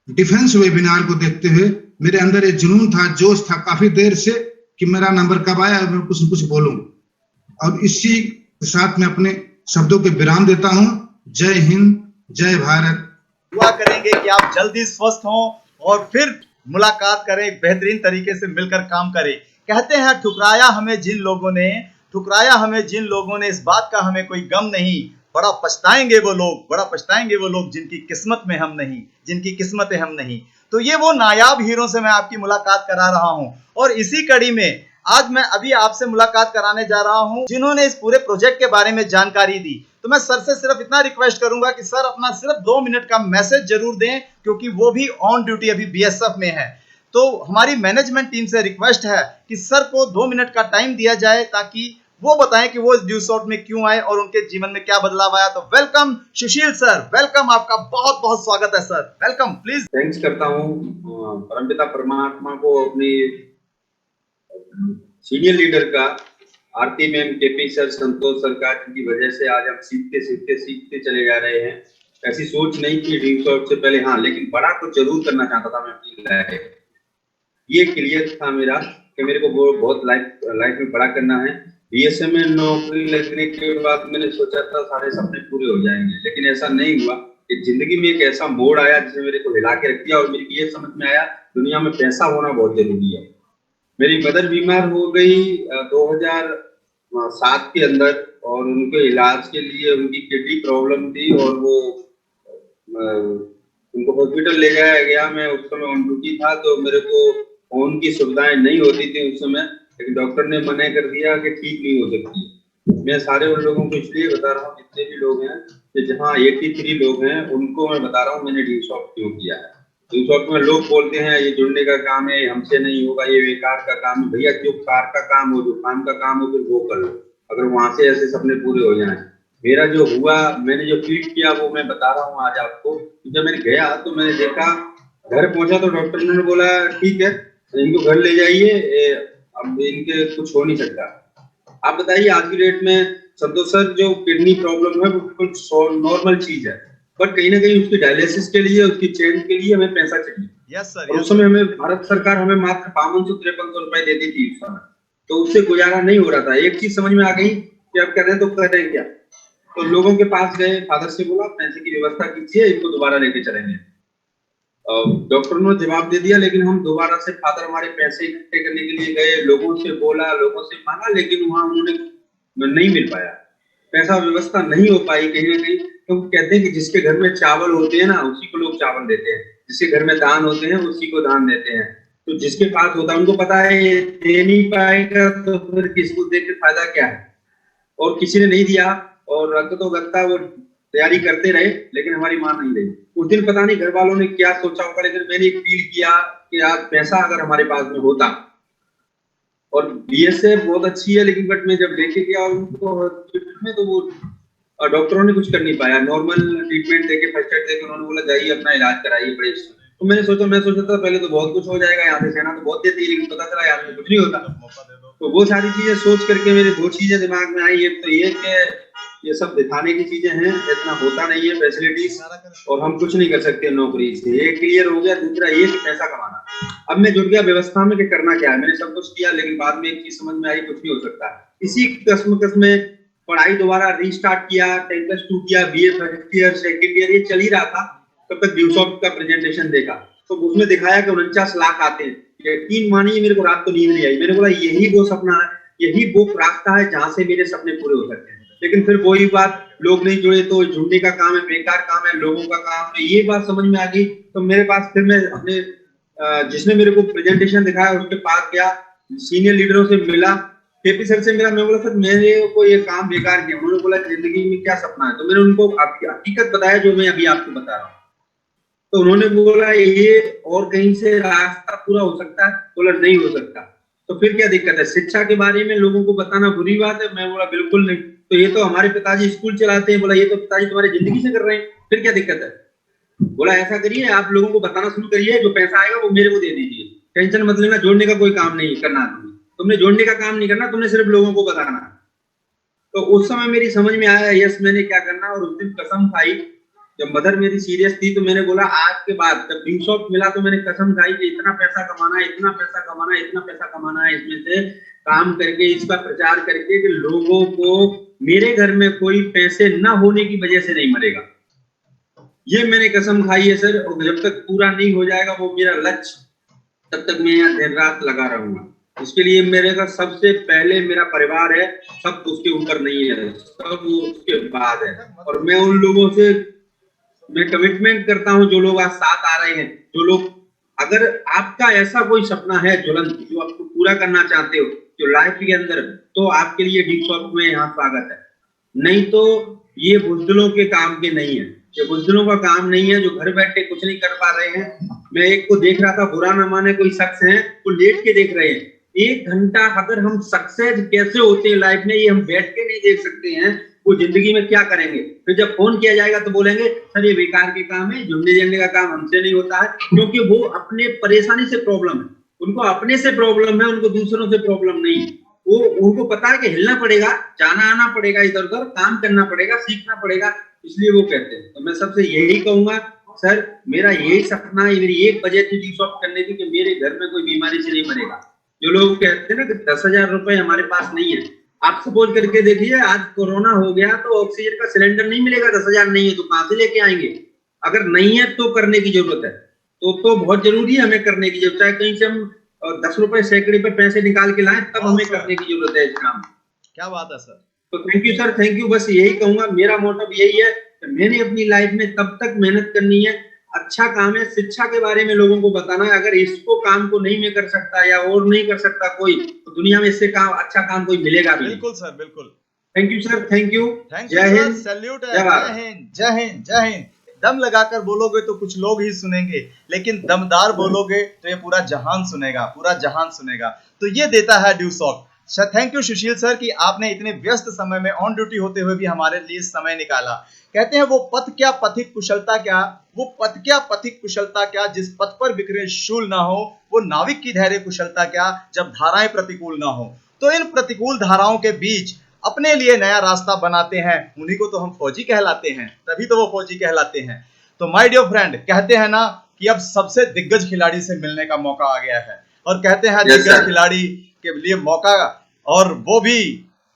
डिफेंस वेबिनार को देखते हुए मेरे अंदर एक जुनून था, जोश था काफी देर से कि मेरा नंबर कब आया, मैं कुछ न कुछ बोलूं। और इसी के साथ मैं अपने शब्दों के विराम देता हूं। जय हिंद, जय भारत। दुआ करेंगे कि आप जल्दी स्वस्थ हों और फिर मुलाकात करें, बेहतरीन तरीके से मिलकर काम करें। कहते हैं ठुकराया हमें जिन लोगों ने, इस बात का हमें कोई गम नहीं, बड़ा पछताएंगे वो लोग जिनकी किस्मतें हम नहीं। तो ये वो नायाब हीरो से मैं आपकी मुलाकात करा रहा हूं, और इसी कड़ी में आज मैं अभी आपसे मुलाकात कराने जा रहा हूं जिन्होंने इस पूरे प्रोजेक्ट के बारे में जानकारी दी। तो मैं सर से सिर्फ इतना रिक्वेस्ट करूंगा कि सर अपना सिर्फ 2 मिनट का मैसेज जरूर दें, क्योंकि वो भी ऑन ड्यूटी अभी बीएसएफ में है। तो हमारी मैनेजमेंट टीम से रिक्वेस्ट है कि सर को 2 मिनट का टाइम दिया जाए, ताकि वो बताएं कि वो इस ड्यू सॉफ्ट में क्यों आए और उनके जीवन में क्या बदलाव आया। तो वेलकम सुशील सर, वेलकम, आपका बहुत बहुत स्वागत है सर, वेलकम प्लीज। थैंक्स करता हूँ परमपिता परमात्मा को, अपनी सीनियर लीडर का, आरती मैम, केपी सर, संतोष सरकार की वजह से आज हम सीखते चले जा रहे हैं। ऐसी सोच नहीं थी ड्यू सॉफ्ट से पहले, हाँ, लेकिन बड़ा कुछ जरूर करना चाहता था मैं अपनी लाइफ। ये क्लियर था मेरा कि मेरे को बहुत लाइफ में बड़ा करना है। बीएसएफ में नौकरी लगने के बाद मैंने सोचा था सारे सपने पूरे हो जाएंगे, लेकिन ऐसा नहीं हुआ। कि जिंदगी में एक ऐसा मोड़ आया जिसने मेरे को हिला के रख दिया, और मेरे को ये समझ में आया दुनिया में पैसा होना बहुत जरूरी है। मेरी मदर बीमार हो गई 2007 के अंदर, और उनके इलाज के लिए उनकी किडनी प्रॉब्लम थी, और वो उनको हॉस्पिटल ले जाया गया। मैं उस समय ऑन ड्यूटी था, तो मेरे को फोन की सुविधाएं नहीं होती थी उस समय, लेकिन डॉक्टर ने मना कर दिया कि ठीक नहीं हो सकती। मैं सारे उन लोगों को इसलिए बता रहा हूँ, जितने भी लोग हैं, कि जहाँ 83 लोग हैं उनको मैं बता रहा हूँ मैंने ड्यू सॉफ्ट क्यों किया है। ड्यू सॉफ्ट में लोग बोलते हैं ये जुड़ने का काम है, हमसे नहीं होगा, ये बेकार का काम है। भैया, जो कार का काम हो, जो काम का काम हो, फिर वो कर लो, अगर वहां से ऐसे सपने पूरे हो जाए। मेरा जो हुआ, मैंने जो फील किया, वो मैं बता रहा हूँ आज आपको। जब मैंने गया तो मैंने देखा, घर पहुंचा तो डॉक्टर ने बोला ठीक है इनको घर ले जाइए, अब इनके कुछ हो नहीं सकता। आप बताइए आज की डेट में संतोष सर, जो किडनी प्रॉब्लम है वो बिल्कुल नॉर्मल चीज है, बट कहीं ना कहीं उसकी डायलिसिस के लिए, उसकी चेंज के लिए हमें पैसा चाहिए। Yes sir. और उस समय हमें भारत सरकार हमें मात्र 52-53 रुपए देती थी उस समय, तो उससे गुजारा नहीं हो रहा था। एक चीज समझ में आ गई कि अब कर रहे तो करें क्या। तो लोगों के पास गए, फादर से बोला पैसे की व्यवस्था कीजिए, इनको दोबारा लेके चलेंगे। डॉक्टर ने जवाब दे दिया, लेकिन हम दोबारा से, फादर हमारे पैसे इकट्ठे करने के लिए गए, लोगों से बोला, लोगों से मांगा, लेकिन वहां उन्होंने नहीं मिल पाया, पैसा व्यवस्था नहीं हो पाई कहीं ना कहीं। तो कहते हैं कि जिसके घर में चावल होते हैं ना, उसी को लोग चावल देते हैं, जिसके घर में दान होते हैं उसी को दान देते हैं। तो जिसके पास होता है उनको पता है ये दे नहीं पाएगा, तो फिर किसको दे के फायदा क्या है। और किसी ने नहीं दिया, और रत्ता वो तैयारी करते रहे, लेकिन हमारी मां नहीं रही। उस दिन पता नहीं घर वालों ने क्या सोचा होगा, लेकिन मैंने एक फील किया कि आज पैसा अगर हमारे पास में होता, और बीएसएफ बहुत अच्छी है, लेकिन बट मैं जब लेके गया उनको हॉस्पिटल में, तो वो डॉक्टरों ने कुछ कर नहीं पाया। नॉर्मल ट्रीटमेंट देके, फर्स्ट एड देके उन्होंने बोला जाइए अपना इलाज कराइए बड़े। तो मैं सोचा था पहले तो बहुत कुछ हो जाएगा, यहाँ से सेना तो बहुत देती है, लेकिन पता चला यहाँ में कुछ नहीं होता। तो वो सारी चीजें सोच करके मेरे 2 चीजें दिमाग में आई। एक तो ये कि ये सब दिखाने की चीजें हैं, इतना होता नहीं है फैसिलिटीज, और हम कुछ नहीं कर सकते नौकरी से, ये क्लियर हो गया। दूसरा ये कि पैसा कमाना। अब मैं जुट गया व्यवस्था में कि करना क्या है। मैंने सब कुछ किया, लेकिन बाद में एक चीज समझ में आई, कुछ नहीं हो सकता। इसी कसम में पढ़ाई दोबारा रीस्टार्ट किया, 10+2 किया, BA first year, second year, ये चल ही रहा था। तब तक ड्यू सॉफ्ट का प्रेजेंटेशन देखा, तो उसमें दिखाया कि 49 लाख आते हैं। यकीन मानिए मेरे को रात को नींद नहीं आई। मैंने बोला यही वो सपना है, यही वो रास्ता है जहां से मेरे सपने पूरे हो सकते हैं। लेकिन फिर वही बात, लोग नहीं जुड़े तो झुंडे का काम है, बेकार काम है, लोगों का काम है, ये बात समझ में आ गई। तो मेरे पास फिर मैं अपने जिसने मेरे को प्रेजेंटेशन दिखाया उसके पास गया, सीनियर लीडरों से मिला, केपी सर से मिला। मैं बोला सर मेरे को ये काम बेकार किया। उन्होंने बोला जिंदगी में क्या सपना है, तो मैंने उनको हकीकत बताया जो मैं अभी आपको बता रहा हूँ। तो उन्होंने बोला ये और कहीं से रास्ता पूरा हो सकता है, बोला नहीं हो सकता। तो फिर क्या दिक्कत है, शिक्षा के बारे में लोगों को बताना बुरी बात है? मैं बोला बिल्कुल नहीं। तो ये तो हमारे पिताजी स्कूल चलाते हैं। बोला ये तो पिताजी तुम्हारी जिंदगी से कर रहे हैं, फिर क्या दिक्कत है? बोला ऐसा करिए आप लोगों को बताना शुरू करिए, जो पैसा आएगा वो मेरे को दे दीजिए, टेंशन मत लेना, जोड़ने का कोई काम नहीं करना, तुमने जोड़ने का काम नहीं करना, तुमने सिर्फ लोगों को बताना। तो उस समय मेरी समझ में आया यस मैंने क्या करना। और उस दिन कसम खाई, जब मदर मेरी सीरियस थी तो मैंने बोला आज के बाद जब ड्यू शॉप मिला तो मैंने कसम खाई कि इतना पैसा कमाना है, इतना पैसा कमाना है, इतना पैसा कमाना है, इसमें से काम करके इसका प्रचार करके कि लोगों को मेरे घर में कोई पैसे न होने की वजह से नहीं मरेगा। ये मैंने कसम खाई है सर। और जब तक पूरा नहीं हो जाएगा वो मेरा लक्ष्य, तब तक मैं यहाँ दिन रात लगा रहूंगा। इसके लिए मेरे का सबसे पहले मेरा परिवार है, सब उसके ऊपर नहीं है, सब उसके बाद है। और मैं उन लोगों से मैं कमिटमेंट करता हूँ जो लोग आज साथ आ रहे हैं, जो लोग, अगर आपका ऐसा कोई सपना है ज्वलंत जो आपको पूरा करना चाहते हो जो लाइफ के अंदर, तो आपके लिए ड्यू शॉप में यहाँ स्वागत है। नहीं तो ये बुजदिलों के काम के नहीं है, ये बुजदिलों का काम नहीं है जो घर बैठे कुछ नहीं कर पा रहे हैं। मैं एक को देख रहा था, बुरा ना माने कोई शख्स है, वो लेट के देख रहे हैं। 1 घंटा अगर हम सक्सेस कैसे होते हैं लाइफ में ये हम बैठ के नहीं देख सकते हैं, वो जिंदगी में क्या करेंगे। फिर जब फोन किया जाएगा तो बोलेंगे सर ये बेकार के काम है, झुंडे झंडे का काम हमसे नहीं होता है, क्योंकि वो अपने परेशानी से प्रॉब्लम है, उनको अपने से प्रॉब्लम है, उनको दूसरों से प्रॉब्लम नहीं। वो उनको पता है कि हिलना पड़ेगा, जाना आना पड़ेगा, इधर उधर काम करना पड़ेगा, सीखना पड़ेगा, इसलिए वो कहते हैं। तो मैं सबसे यही कहूंगा सर, मेरा यही सपना है, मेरी एक वजह थी ड्यू शॉप करने की कि मेरे घर में कोई बीमारी से नहीं मरेगा। जो लोग कहते हैं ना कि 10,000 रुपए हमारे पास नहीं है, आप सपोज करके देखिए आज कोरोना हो गया तो ऑक्सीजन का सिलेंडर नहीं मिलेगा, 10,000 नहीं है तो कहां से लेके आएंगे? अगर नहीं है तो करने की जरूरत है, तो बहुत जरूरी है हमें करने की जरूरत, चाहे कहीं से हम 10 रुपए सैकड़े पे पैसे निकाल के लाएं तब हमें करने की जरूरत है इस काम। क्या बात है सर। तो thank you sir, thank you. बस यही कहूंगा, मेरा मोटिव यही है कि मैंने अपनी लाइफ में तब तक मेहनत करनी है, अच्छा काम है, शिक्षा के बारे में लोगों को बताना है। अगर इसको काम को नहीं मैं कर सकता या और नहीं कर सकता कोई, तो दुनिया में इससे काम अच्छा काम कोई मिलेगा भी। बिल्कुल सर, बिल्कुल। Thank you sir, thank you. जय हिंद, सैल्यूट है। जय हिंद, जय हिंद, जय हिंद। दम लगाकर बोलोगे तो कुछ लोग ही सुनेंगे, लेकिन दमदार बोलोगे तो ये पूरा जहान सुनेगा, पूरा जहान सुनेगा। तो ये देता है due shop. Thank you Sushil sir कि आपने इतने व्यस्त समय में ऑन ड्यूटी होते हुए भी हमारे लिए समय निकाला। कहते हैं वो पथ क्या पथिक कुशलता क्या, वो पथ क्या पथिक कुशलता क्या, जिस पथ पर बिखरे शूल ना हो, वो नाविक की धैर्य कुशलता क्या, जब धाराएं प्रतिकूल ना हो। तो इन प्रतिकूल धाराओं के बीच अपने लिए नया रास्ता बनाते हैं, उन्हीं को तो हम फौजी कहलाते हैं, तभी तो वो फौजी कहलाते हैं। तो माय डियर फ्रेंड, कहते हैं ना कि अब सबसे दिग्गज खिलाड़ी से मिलने का मौका आ गया है, और कहते हैं दिग्गज खिलाड़ी के लिए मौका, और वो भी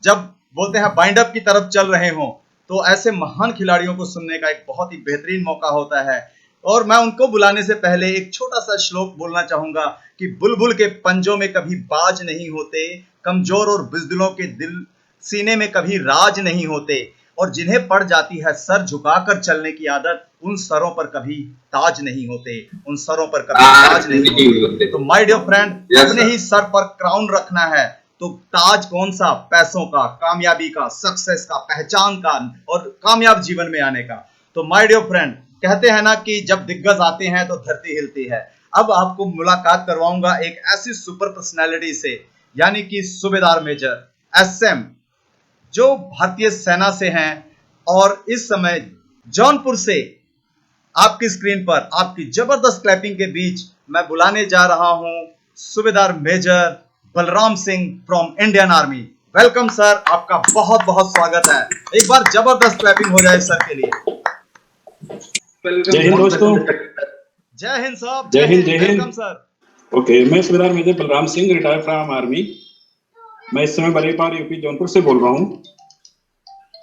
जब बोलते हैं बाइंड अप की तरफ चल रहे हों, तो ऐसे महान खिलाड़ियों को सुनने का एक बहुत ही बेहतरीन मौका होता है। और मैं उनको बुलाने से पहले एक छोटा सा श्लोक बोलना चाहूंगा कि बुलबुल के पंजों में कभी बाज नहीं होते, कमजोर और बुज़दिलों के दिल सीने में कभी राज नहीं होते, और जिन्हें पड़ जाती है सर झुकाकर चलने की आदत, उन सरों पर कभी ताज नहीं होते, उन सरों पर कभी ताज नहीं होते। तो माय डियर फ्रेंड, अपने ही सर पर क्राउन रखना है, तो ताज कौन सा? पैसों का, कामयाबी का, सक्सेस का, पहचान का, और कामयाब जीवन में आने का। तो माय डियर फ्रेंड, कहते हैं ना कि जब दिग्गज आते हैं तो धरती हिलती है। अब आपको मुलाकात करवाऊंगा एक ऐसी सुपर पर्सनैलिटी से, यानी कि सूबेदार मेजर SM, जो भारतीय सेना से हैं, और इस समय जौनपुर से आपकी स्क्रीन पर आपकी जबरदस्त क्लैपिंग के बीच मैं बुलाने जा रहा हूं Subedar major Balram Singh from Indian army. Welcome sir, आपका बहुत बहुत स्वागत है। एक बार जबरदस्त क्लैपिंग हो जाए सर के लिए। जय हिंद दोस्तों। जय हिंद साहब। जय हिंद, जय हिंद। Welcome sir. ओके, मैं Subedar major Balram Singh, retire from army. मैं इस समय बरेपार यूपी जौनपुर से बोल रहा हूँ।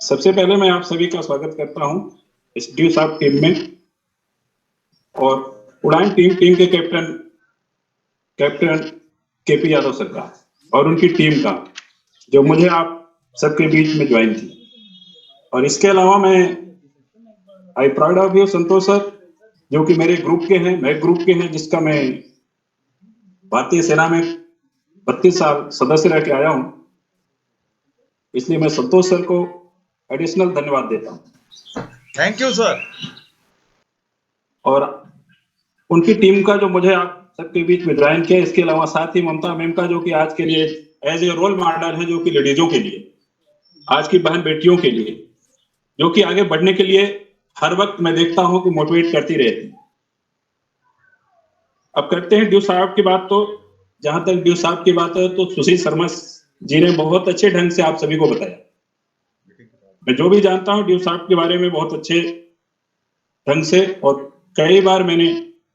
सबसे पहले मैं आप सभी का स्वागत करता हूँ इस ड्यू शॉप टीम में, और उड़ान टीम के captain captain KP Yadav sir का और उनकी टीम का, जो मुझे आप सबके बीच में ज्वाइन थी। और इसके अलावा मैं I proud of you Santosh sir, जो कि मेरे ग्रुप के हैं, मैं ग्रुप के हैं, जिसका मैं भारतीय सेना में 32 साल सदस्य रह के आया हूं। इसलिए मैं संतोष सर को एडिशनल धन्यवाद देता हूं। Thank you sir. और उनकी टीम का जो मुझे आप सबके बीच में ज्वाइन किया, इसके अलावा साथ ही ममता मैम का, जो कि आज के लिए एज ए रोल मॉडल है, जो कि लेडीजों के लिए, आज की बहन बेटियों के लिए, जो कि आगे बढ़ने के लिए हर वक्त मैं देखता हूं कि मोटिवेट करती रहती। अब करते हैं ड्यू साहब की बात। तो जहां तक ड्यू साहब की बात है, तो सुशील शर्मा जी ने बहुत अच्छे ढंग से आप सभी को बताया। मैं जो भी जानता हूं ड्यू साहब के बारे में बहुत अच्छे ढंग से, और कई बार मैंने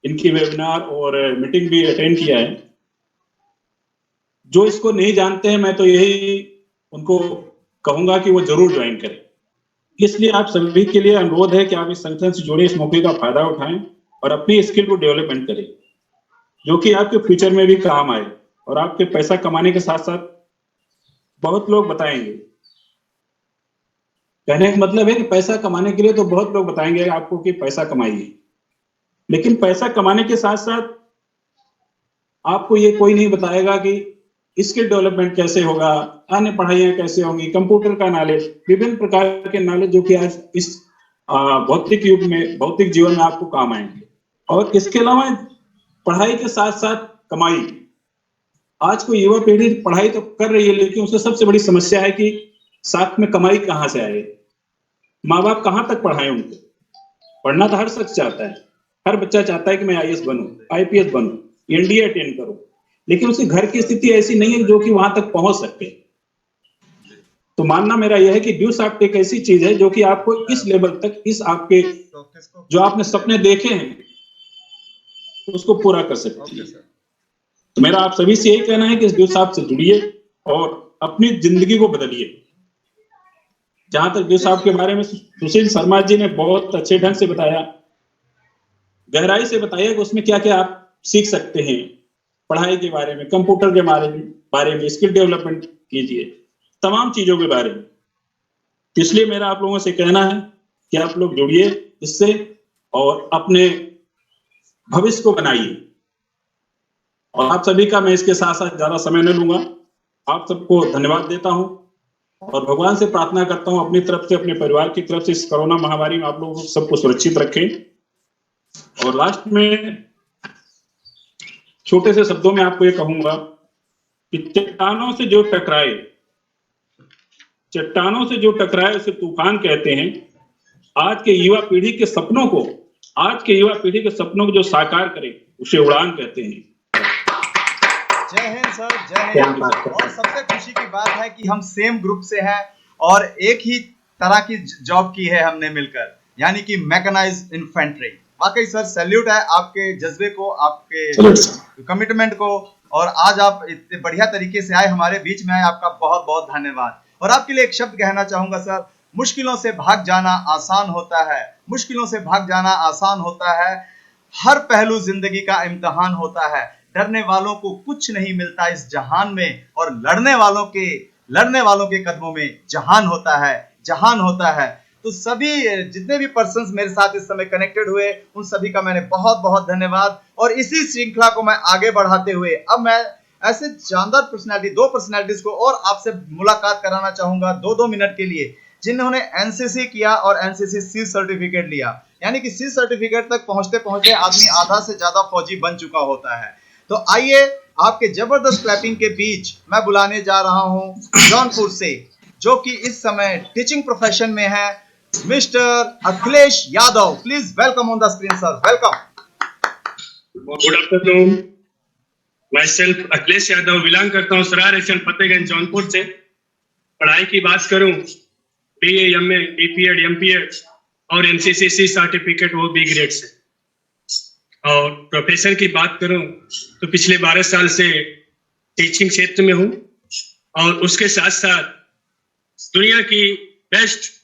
इनकी वेबिनार और मीटिंग भी अटेंड किया है। जो इसको नहीं जानते हैं, मैं तो यही उनको कहूंगा कि वो जरूर ज्वाइन करें। इसलिए आप सभी के लिए अनुरोध है कि आप इस संगठन से जुड़े, इस मौके का फायदा उठाएं और अपनी स्किल को डेवलपमेंट करें, जो कि आपके फ्यूचर में भी काम आए और आपके पैसा कमाने के साथ साथ बहुत लोग बताएंगे। कहने का मतलब है कि पैसा कमाने के लिए तो बहुत लोग बताएंगे आपको कि पैसा कमाइए, लेकिन पैसा कमाने के साथ साथ आपको ये कोई नहीं बताएगा कि स्किल डेवलपमेंट कैसे होगा, अन्य पढ़ाइयाँ कैसे होंगी, कंप्यूटर का नॉलेज, विभिन्न प्रकार के नॉलेज, जो कि आज इस भौतिक युग में, भौतिक जीवन में आपको काम आएंगे। और इसके अलावा पढ़ाई के साथ साथ कमाई। आज को युवा पीढ़ी पढ़ाई तो कर रही है, लेकिन उससे सबसे बड़ी समस्या है कि साथ में कमाई कहाँ से आए। माँ बाप कहाँ तक पढ़ाएं उनको। पढ़ना तो हर शख्स चाहता है, हर बच्चा चाहता है कि मैं IAS बनूं, IPS बनूं, NDA अटेंड करूं, लेकिन उसके घर की स्थिति ऐसी नहीं है जो कि वहां तक पहुंच सके। तो मानना मेरा यह है कि ड्यू सॉफ्ट एक ऐसी चीज है जो कि आपको इस लेवल तक, इस आपके जो आपने सपने देखे हैं, उसको पूरा कर सकती है। तो मेरा आप सभी से यही कहना है कि इस ड्यू सॉफ्ट से जुड़िए और अपनी जिंदगी को बदलिए। जहां तक ड्यू सॉफ्ट के बारे में सुशील शर्मा जी ने बहुत अच्छे ढंग से बताया, गहराई से बताया कि उसमें क्या क्या आप सीख सकते हैं, पढ़ाई के बारे में, कंप्यूटर के बारे में स्किल डेवलपमेंट कीजिए, तमाम चीजों के बारे में। इसलिए मेरा आप लोगों से कहना है कि आप लोग जुड़िए इससे और अपने भविष्य को बनाइए। और आप सभी का मैं इसके साथ साथ ज्यादा समय न लूंगा, आप सबको धन्यवाद देता हूं और भगवान से प्रार्थना करता हूं अपनी तरफ से, अपने परिवार की तरफ से, इस कोरोना महामारी में आप लोगों को सबको सुरक्षित रखें। और लास्ट में छोटे से शब्दों में आपको ये कहूंगा कि चट्टानों से जो टकराए उसे तूफान कहते हैं। आज के युवा पीढ़ी के सपनों को जो साकार करे उसे उड़ान कहते हैं। जय हिंद सर, जय हिंद। और सबसे खुशी की बात है कि हम सेम ग्रुप से हैं और एक ही तरह की जॉब की है हमने मिलकर, यानी कि मैकेनाइज्ड इन्फेंट्री। वाकई सर सैल्यूट है आपके जज्बे को, आपके कमिटमेंट को, और आज आप इतने बढ़िया तरीके से आए, हमारे बीच में आए, आपका बहुत बहुत धन्यवाद। और आपके लिए एक शब्द कहना चाहूंगा सर, मुश्किलों से भाग जाना आसान होता है, मुश्किलों से भाग जाना आसान होता है, हर पहलू जिंदगी का इम्तिहान होता है। डरने वालों को कुछ नहीं मिलता इस जहान में, और लड़ने वालों के कदमों में जहान होता है। तो सभी जितने भी पर्सन्स मेरे साथ इस समय कनेक्टेड हुए, उन सभी का मैंने बहुत बहुत धन्यवाद। और इसी श्रृंखला को मैं आगे बढ़ाते हुए अब मैं ऐसे शानदार पर्सनालिटी, 2 पर्सनालिटीज को और आपसे मुलाकात कराना चाहूंगा 2-2 मिनट के लिए, जिन्होंने एनसीसी किया और एनसीसी सी सर्टिफिकेट लिया। यानी कि सी सर्टिफिकेट तक पहुंचते पहुंचते आदमी आधा से ज्यादा फौजी बन चुका होता है। तो आइए आपके जबरदस्त क्लैपिंग के बीच मैं बुलाने जा रहा हूं जौनपुर से, जो कि इस समय टीचिंग प्रोफेशन में है, mister Akhilesh Yadav. Please welcome on the screen sir, welcome. Good afternoon, my self Akhilesh Yadav, belong करता हूँ सरार एशियन फतेहगंज जौनपुर से। पढ़ाई की बात करूं, BA, MA, BPEd, MPEd और NCCC सर्टिफिकेट वो B ग्रेड से। और प्रोफेशन की बात करूं तो पिछले 12 साल से टीचिंग क्षेत्र में हूं और उसके साथ साथ दुनिया की बेस्ट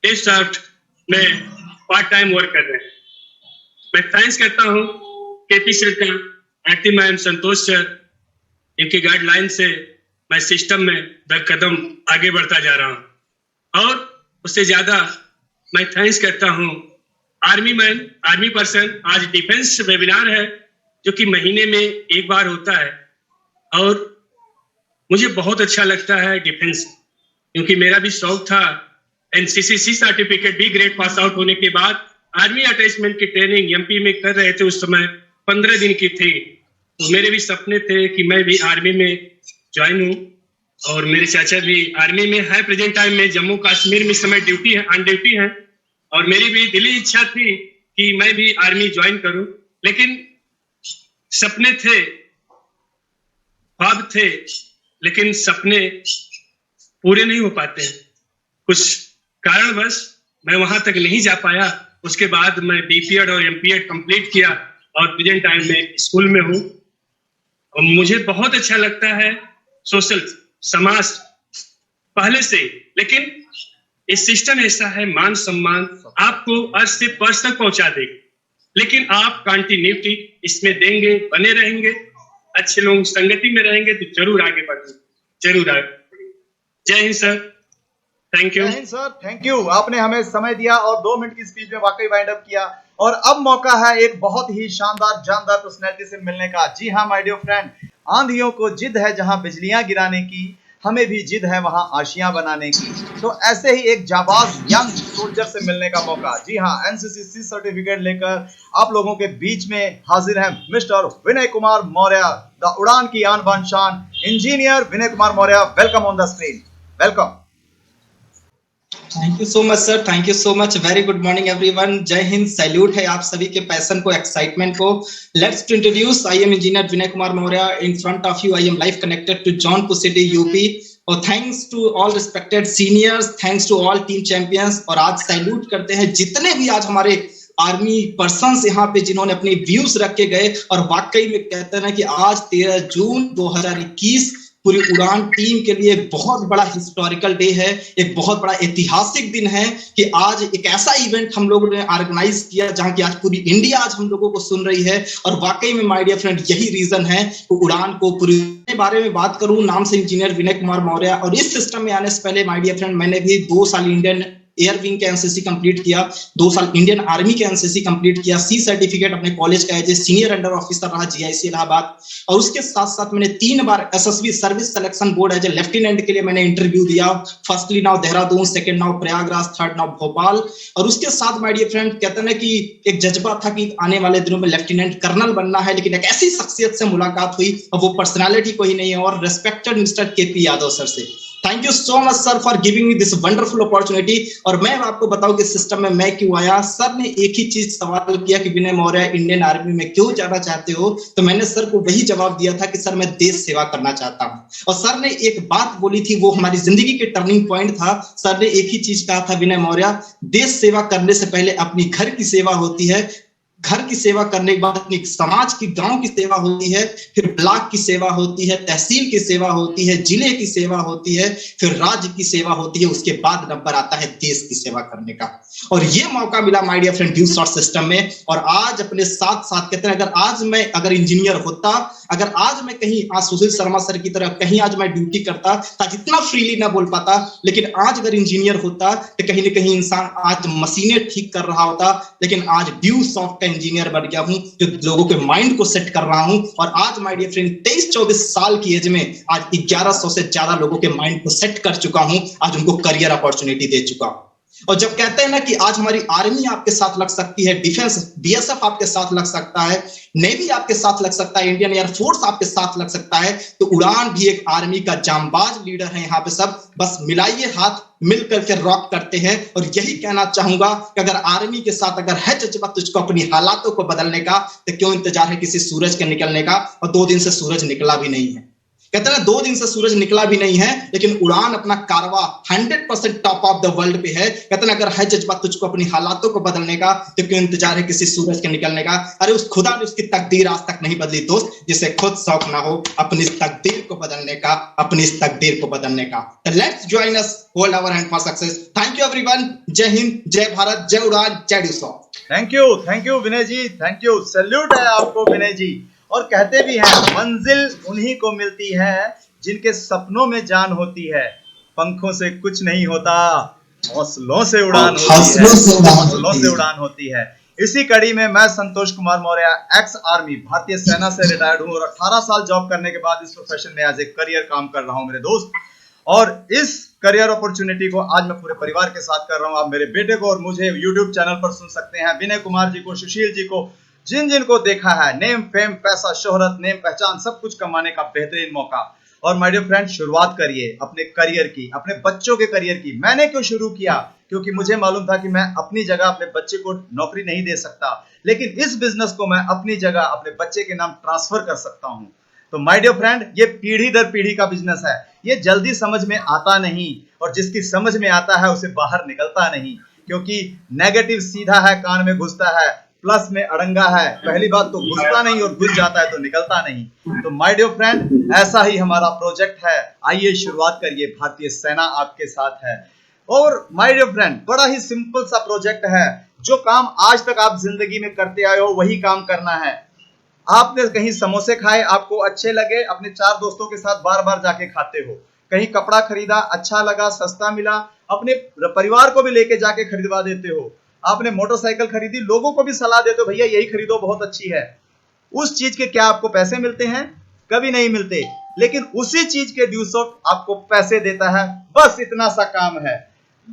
सॉफ्ट में पार्ट टाइम वर्क कर रहे हैं। मैं थैंक्स करता हूं KP सर का अंतिम मैं संतोष सर, इनकी गाइडलाइन से मैं सिस्टम में दर कदम आगे बढ़ता जा रहा हूँ। और उससे ज्यादा मैं थैंक्स करता हूँ आर्मी मैन, आर्मी पर्सन। आज डिफेंस वेबिनार है जो कि महीने में एक बार होता है और मुझे बहुत अच्छा लगता है डिफेंस, क्योंकि मेरा भी शौक था। NCC certificate B grade pass out होने के बाद आर्मी अटैचमेंट की ट्रेनिंग एमपी में कर रहे थे, उस समय 15 दिन की थी। तो मेरे भी सपने थे कि मैं भी आर्मी में ज्वाइन हूँ और मेरे चाचा भी आर्मी में है। प्रेजेंट टाइम में जम्मू कश्मीर में इस समय ड्यूटी है, ऑन ड्यूटी है। और मेरी भी दिली इच्छा थी कि मैं भी आर्मी ज्वाइन करूं, लेकिन सपने थे, ख्वाब थे, लेकिन सपने पूरे नहीं हो पाते हैं। कुछ कारणवश मैं वहां तक नहीं जा पाया। उसके बाद मैं बीपीएड और एमपीएड कंप्लीट किया और प्रेजेंट टाइम में स्कूल में हूँ। और मुझे बहुत अच्छा लगता है सोशल समाज पहले से, लेकिन इस सिस्टम ऐसा है, मान सम्मान आपको अर्थ से पर्स तक पहुंचा देगा, लेकिन आप कंटिन्यूटी इसमें देंगे, बने रहेंगे, अच्छे लोग संगति में रहेंगे तो जरूर आगे बढ़ेंगे, जरूर आगे बढ़ेंगे। जय हिंद सर, थैंक यू। जय हिंद सर, थैंक यू। आपने हमें समय दिया और 2 मिनट की स्पीच में वाकई वाइंड अप किया। और अब मौका है एक बहुत ही शानदार जानदार पर्सनैलिटी से मिलने का। जी हाँ माय डियर फ्रेंड, आंधियों को जिद है जहां बिजलियां गिराने की, हमें भी जिद है वहां आशियां बनाने की। तो ऐसे ही एक जाबाज यंग सोल्जर से मिलने का मौका। जी हाँ, एनसीसी सर्टिफिकेट लेकर आप लोगों के बीच में हाजिर हैं mister Vinay Kumar Maurya, the उड़ान की आन बान शान, engineer Vinay Kumar Maurya. Welcome on the screen, welcome. Thank you so much sir, thank you so much. Very good morning everyone. जय हिंद, सैल्यूट है आप सभी के पैशन को, एक्साइटमेंट को। Let's to introduce, I am engineer Vinay Kumar Maurya. In front of you I am live connected to Jaunpur city UP. और thanks to all respected seniors, thanks to all team champions. और आज सैल्यूट करते हैं जितने भी आज हमारे आर्मी पर्सन्स यहाँ पे जिन्होंने अपने व्यूज रख के गए। और वाकई में कहते हैं कि आज 13 जून 2021 पूरी उड़ान टीम के लिए एक बहुत बड़ा हिस्टोरिकल डे है, एक बहुत बड़ा ऐतिहासिक दिन है कि आज एक ऐसा इवेंट हम लोगों ने ऑर्गेनाइज किया जहां की आज पूरी इंडिया आज हम लोगों को सुन रही है। और वाकई में माय डियर फ्रेंड यही रीजन है कि उड़ान को पूरी के बारे में बात करूं। नाम से इंजीनियर विनय कुमार मौर्य, और इस सिस्टम में आने से पहले माय डियर फ्रेंड मैंने भी 2 साल इंडियन एयर विंग के एनसीसी कंप्लीट किया, 2 साल इंडियन आर्मी के एनसीसी कंप्लीट किया, सी सर्टिफिकेट अपने कॉलेज का as a senior under officer रहा जीआईसी इलाहाबाद। और उसके साथ साथ मैंने 3 बार SSB service selection board as a lieutenant के लिए मैंने इंटरव्यू दिया। Firstly now Dehradun, second now Prayagraj, third now Bhopal. और उसके साथ माय डियर फ्रेंड कहते हैं कि एक जज्बा था कि आने वाले दिनों में लेफ्टिनेंट कर्नल बनना है, लेकिन एक ऐसी शख्सियत से मुलाकात हुई और वो पर्सनालिटी कोई नहीं है और respected mister KP Yadav sir से। Thank you so much sir for giving me this wonderful opportunity. और मैं आपको बताऊं कि सिस्टम में मैं क्यों आया। सर ने एक ही चीज सवाल किया कि विनय मौर्य इंडियन आर्मी में क्यों जाना चाहते हो, तो मैंने सर को वही जवाब दिया था कि सर मैं देश सेवा करना चाहता हूं। और सर ने एक बात बोली थी, वो हमारी जिंदगी के टर्निंग पॉइंट था। सर ने एक ही चीज कहा था, विनय मौर्य देश सेवा करने से पहले अपनी घर की सेवा होती है, घर की सेवा करने के बाद अपनी समाज की, गांव की सेवा होती है, फिर ब्लॉक की सेवा होती है, तहसील की सेवा होती है, जिले की सेवा होती है, फिर राज्य की सेवा होती है, उसके बाद नंबर आता है देश की सेवा करने का। और ये मौका मिला my dear friend due short system में। और आज अपने साथ साथ कहते हैं अगर इंजीनियर होता, अगर आज मैं कहीं आज सुशील शर्मा सर की तरह कहीं आज मैं ड्यूटी करता ताकि इतना फ्रीली ना बोल पाता, लेकिन आज अगर इंजीनियर होता तो कहीं ना कहीं इंसान आज मशीनें ठीक कर रहा होता, लेकिन आज ड्यू सॉफ्ट का इंजीनियर बन गया हूं जो लोगों के माइंड को सेट कर रहा हूं। और आज माय डियर फ्रेंड 23-24 साल की एज में आज 1100 से ज्यादा लोगों के माइंड को सेट कर चुका हूं, आज उनको करियर अपॉर्चुनिटी दे चुका हूं। और जब कहते हैं ना कि आज हमारी आर्मी आपके साथ लग सकती है, डिफेंस बीएसएफ आपके साथ लग सकता है, नेवी आपके साथ लग सकता है, इंडियन एयरफोर्स आपके साथ लग सकता है, तो उड़ान भी एक आर्मी का जांबाज लीडर है। यहाँ पे सब बस मिलाइए हाथ, मिल करके रॉक करते हैं। और यही कहना चाहूंगा कि अगर आर्मी के साथ अगर है जज्बा तुझको अपनी हालातों को बदलने का, तो क्यों इंतजार है किसी सूरज के निकलने का। और 2 दिन से सूरज निकला भी नहीं है, कहते हैं 2 दिन से सूरज निकला भी नहीं है, लेकिन उड़ान अपना कारवा 100% टॉप ऑफ द वर्ल्ड पे है। कहते हैं अगर है जज्बा तुझको अपनी हालातों को बदलने का, तो क्यों इंतजार है किसी सूरज के निकलने का। अरे उस खुदा ने उसकी तकदीर आज तक नहीं बदली दोस्त, जिसे खुद शौक ना हो अपनी तकदीर को बदलने का, अपनी इस तकदीर को बदलने का। तो let's join us, hold our hand for success. Thank you everyone. जय हिंद, जय भारत, जय उड़ान, जय due soft. Thank you Vinay ji, thank you, salute है आपको विनय जी। और कहते भी हैं मंजिल उन्हीं को मिलती है जिनके सपनों में जान होती है। पंखों से कुछ नहीं होता, हौसलों से उड़ान होती है, हौसलों से उड़ान होती है। इसी कड़ी में मैं संतोष कुमार मौर्य, एक्स आर्मी, भारतीय सेना से रिटायर्ड हूं और 18 साल जॉब करने के बाद इस प्रोफेशन में एज ए करियर काम कर रहा हूं मेरे दोस्त। और इस करियर अपॉर्चुनिटी को आज मैं पूरे परिवार के साथ कर रहा हूं। आप मेरे बेटे को और मुझे यूट्यूब चैनल पर सुन सकते हैं, विनय कुमार जी को, सुशील जी को, जिन जिन को देखा है। नेम, फेम, पैसा, शोहरत, नेम, पहचान, सब कुछ कमाने का बेहतरीन मौका। और माय डियर फ्रेंड, शुरुआत करिए अपने करियर की, अपने बच्चों के करियर की। मैंने क्यों शुरू किया? क्योंकि मुझे मालूम था कि मैं अपनी जगह अपने बच्चे को नौकरी नहीं दे सकता, लेकिन इस बिजनेस को मैं अपनी जगह अपने बच्चे के नाम ट्रांसफर कर सकता हूं। तो माय डियर फ्रेंड, ये पीढ़ी दर पीढ़ी का बिजनेस है। ये जल्दी समझ में आता नहीं, और जिसकी समझ में आता है उसे बाहर निकलता नहीं, क्योंकि नेगेटिव सीधा है, कान में घुसता है, प्लस में अड़ंगा है। पहली बात तो घुसता नहीं, और घुस जाता है तो निकलता नहीं। तो माय डियर फ्रेंड, ऐसा ही हमारा प्रोजेक्ट है। आइए शुरुआत करिए, भारतीय सेना आपके साथ है। और माय डियर फ्रेंड, बड़ा ही सिंपल सा प्रोजेक्ट है। जो काम आज तक आप जिंदगी में करते आए हो वही काम करना है। आपने कहीं समोसे खाए, आपको अच्छे लगे, अपने 4 दोस्तों के साथ बार बार जाके खाते हो। कहीं कपड़ा खरीदा, अच्छा लगा, सस्ता मिला, अपने परिवार को भी लेके जाके खरीदवा देते हो। आपने मोटरसाइकिल खरीदी, लोगों को भी सलाह देते हो, भैया यही खरीदो, बहुत अच्छी है। उस चीज के क्या आपको पैसे मिलते हैं? कभी नहीं मिलते। लेकिन उसी चीज के ड्यूसॉफ्ट आपको पैसे देता है। बस इतना सा काम है।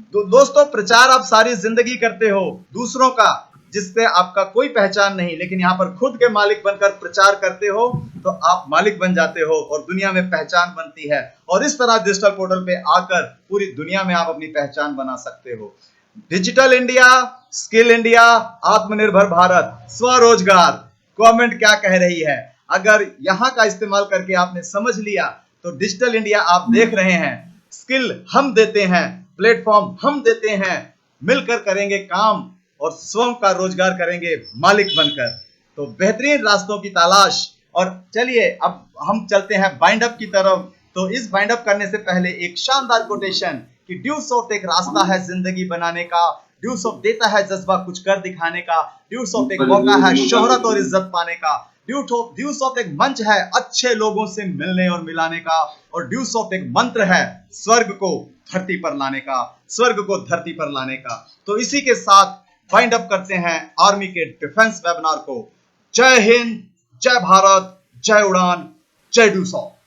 दोस्तों, प्रचार आप सारी जिंदगी करते हो दूसरों का, जिससे आपका कोई पहचान नहीं, लेकिन यहाँ पर खुद के मालिक बनकर प्रचार करते हो तो आप मालिक बन जाते हो और दुनिया में पहचान बनती है। और इस तरह डिजिटल पोर्टल पे आकर पूरी दुनिया में आप अपनी पहचान बना सकते हो। डिजिटल इंडिया, स्किल इंडिया, आत्मनिर्भर भारत, स्वरोजगार, गवर्नमेंट क्या कह रही है? अगर यहाँ का इस्तेमाल करके आपने समझ लिया तो डिजिटल इंडिया आप देख रहे हैं। स्किल हम देते हैं, प्लेटफॉर्म हम देते हैं, मिलकर करेंगे काम और स्वयं का रोजगार करेंगे मालिक बनकर। तो बेहतरीन रास्तों की तलाश। और चलिए अब हम चलते हैं बाइंड अप की तरफ। तो इस बाइंड अप करने से पहले एक शानदार कोटेशन कि ड्यूसॉफ्ट एक रास्ता है जिंदगी बनाने का, ड्यूसॉफ्ट देता है जज्बा कुछ कर दिखाने का, ड्यूसॉफ्ट एक मौका है शोहरत और इज्जत पाने का, ड्यूसॉफ्ट एक मंच है अच्छे लोगों से मिलने और मिलाने का, और ड्यूसॉफ्ट एक मंत्र है स्वर्ग को धरती पर लाने का, स्वर्ग को धरती पर लाने का। तो इसी के साथ फाइंड अप करते हैं आर्मी के डिफेंस वेबिनार को। जय हिंद, जय भारत, जय उड़ान, जय ड्यूसॉफ्ट।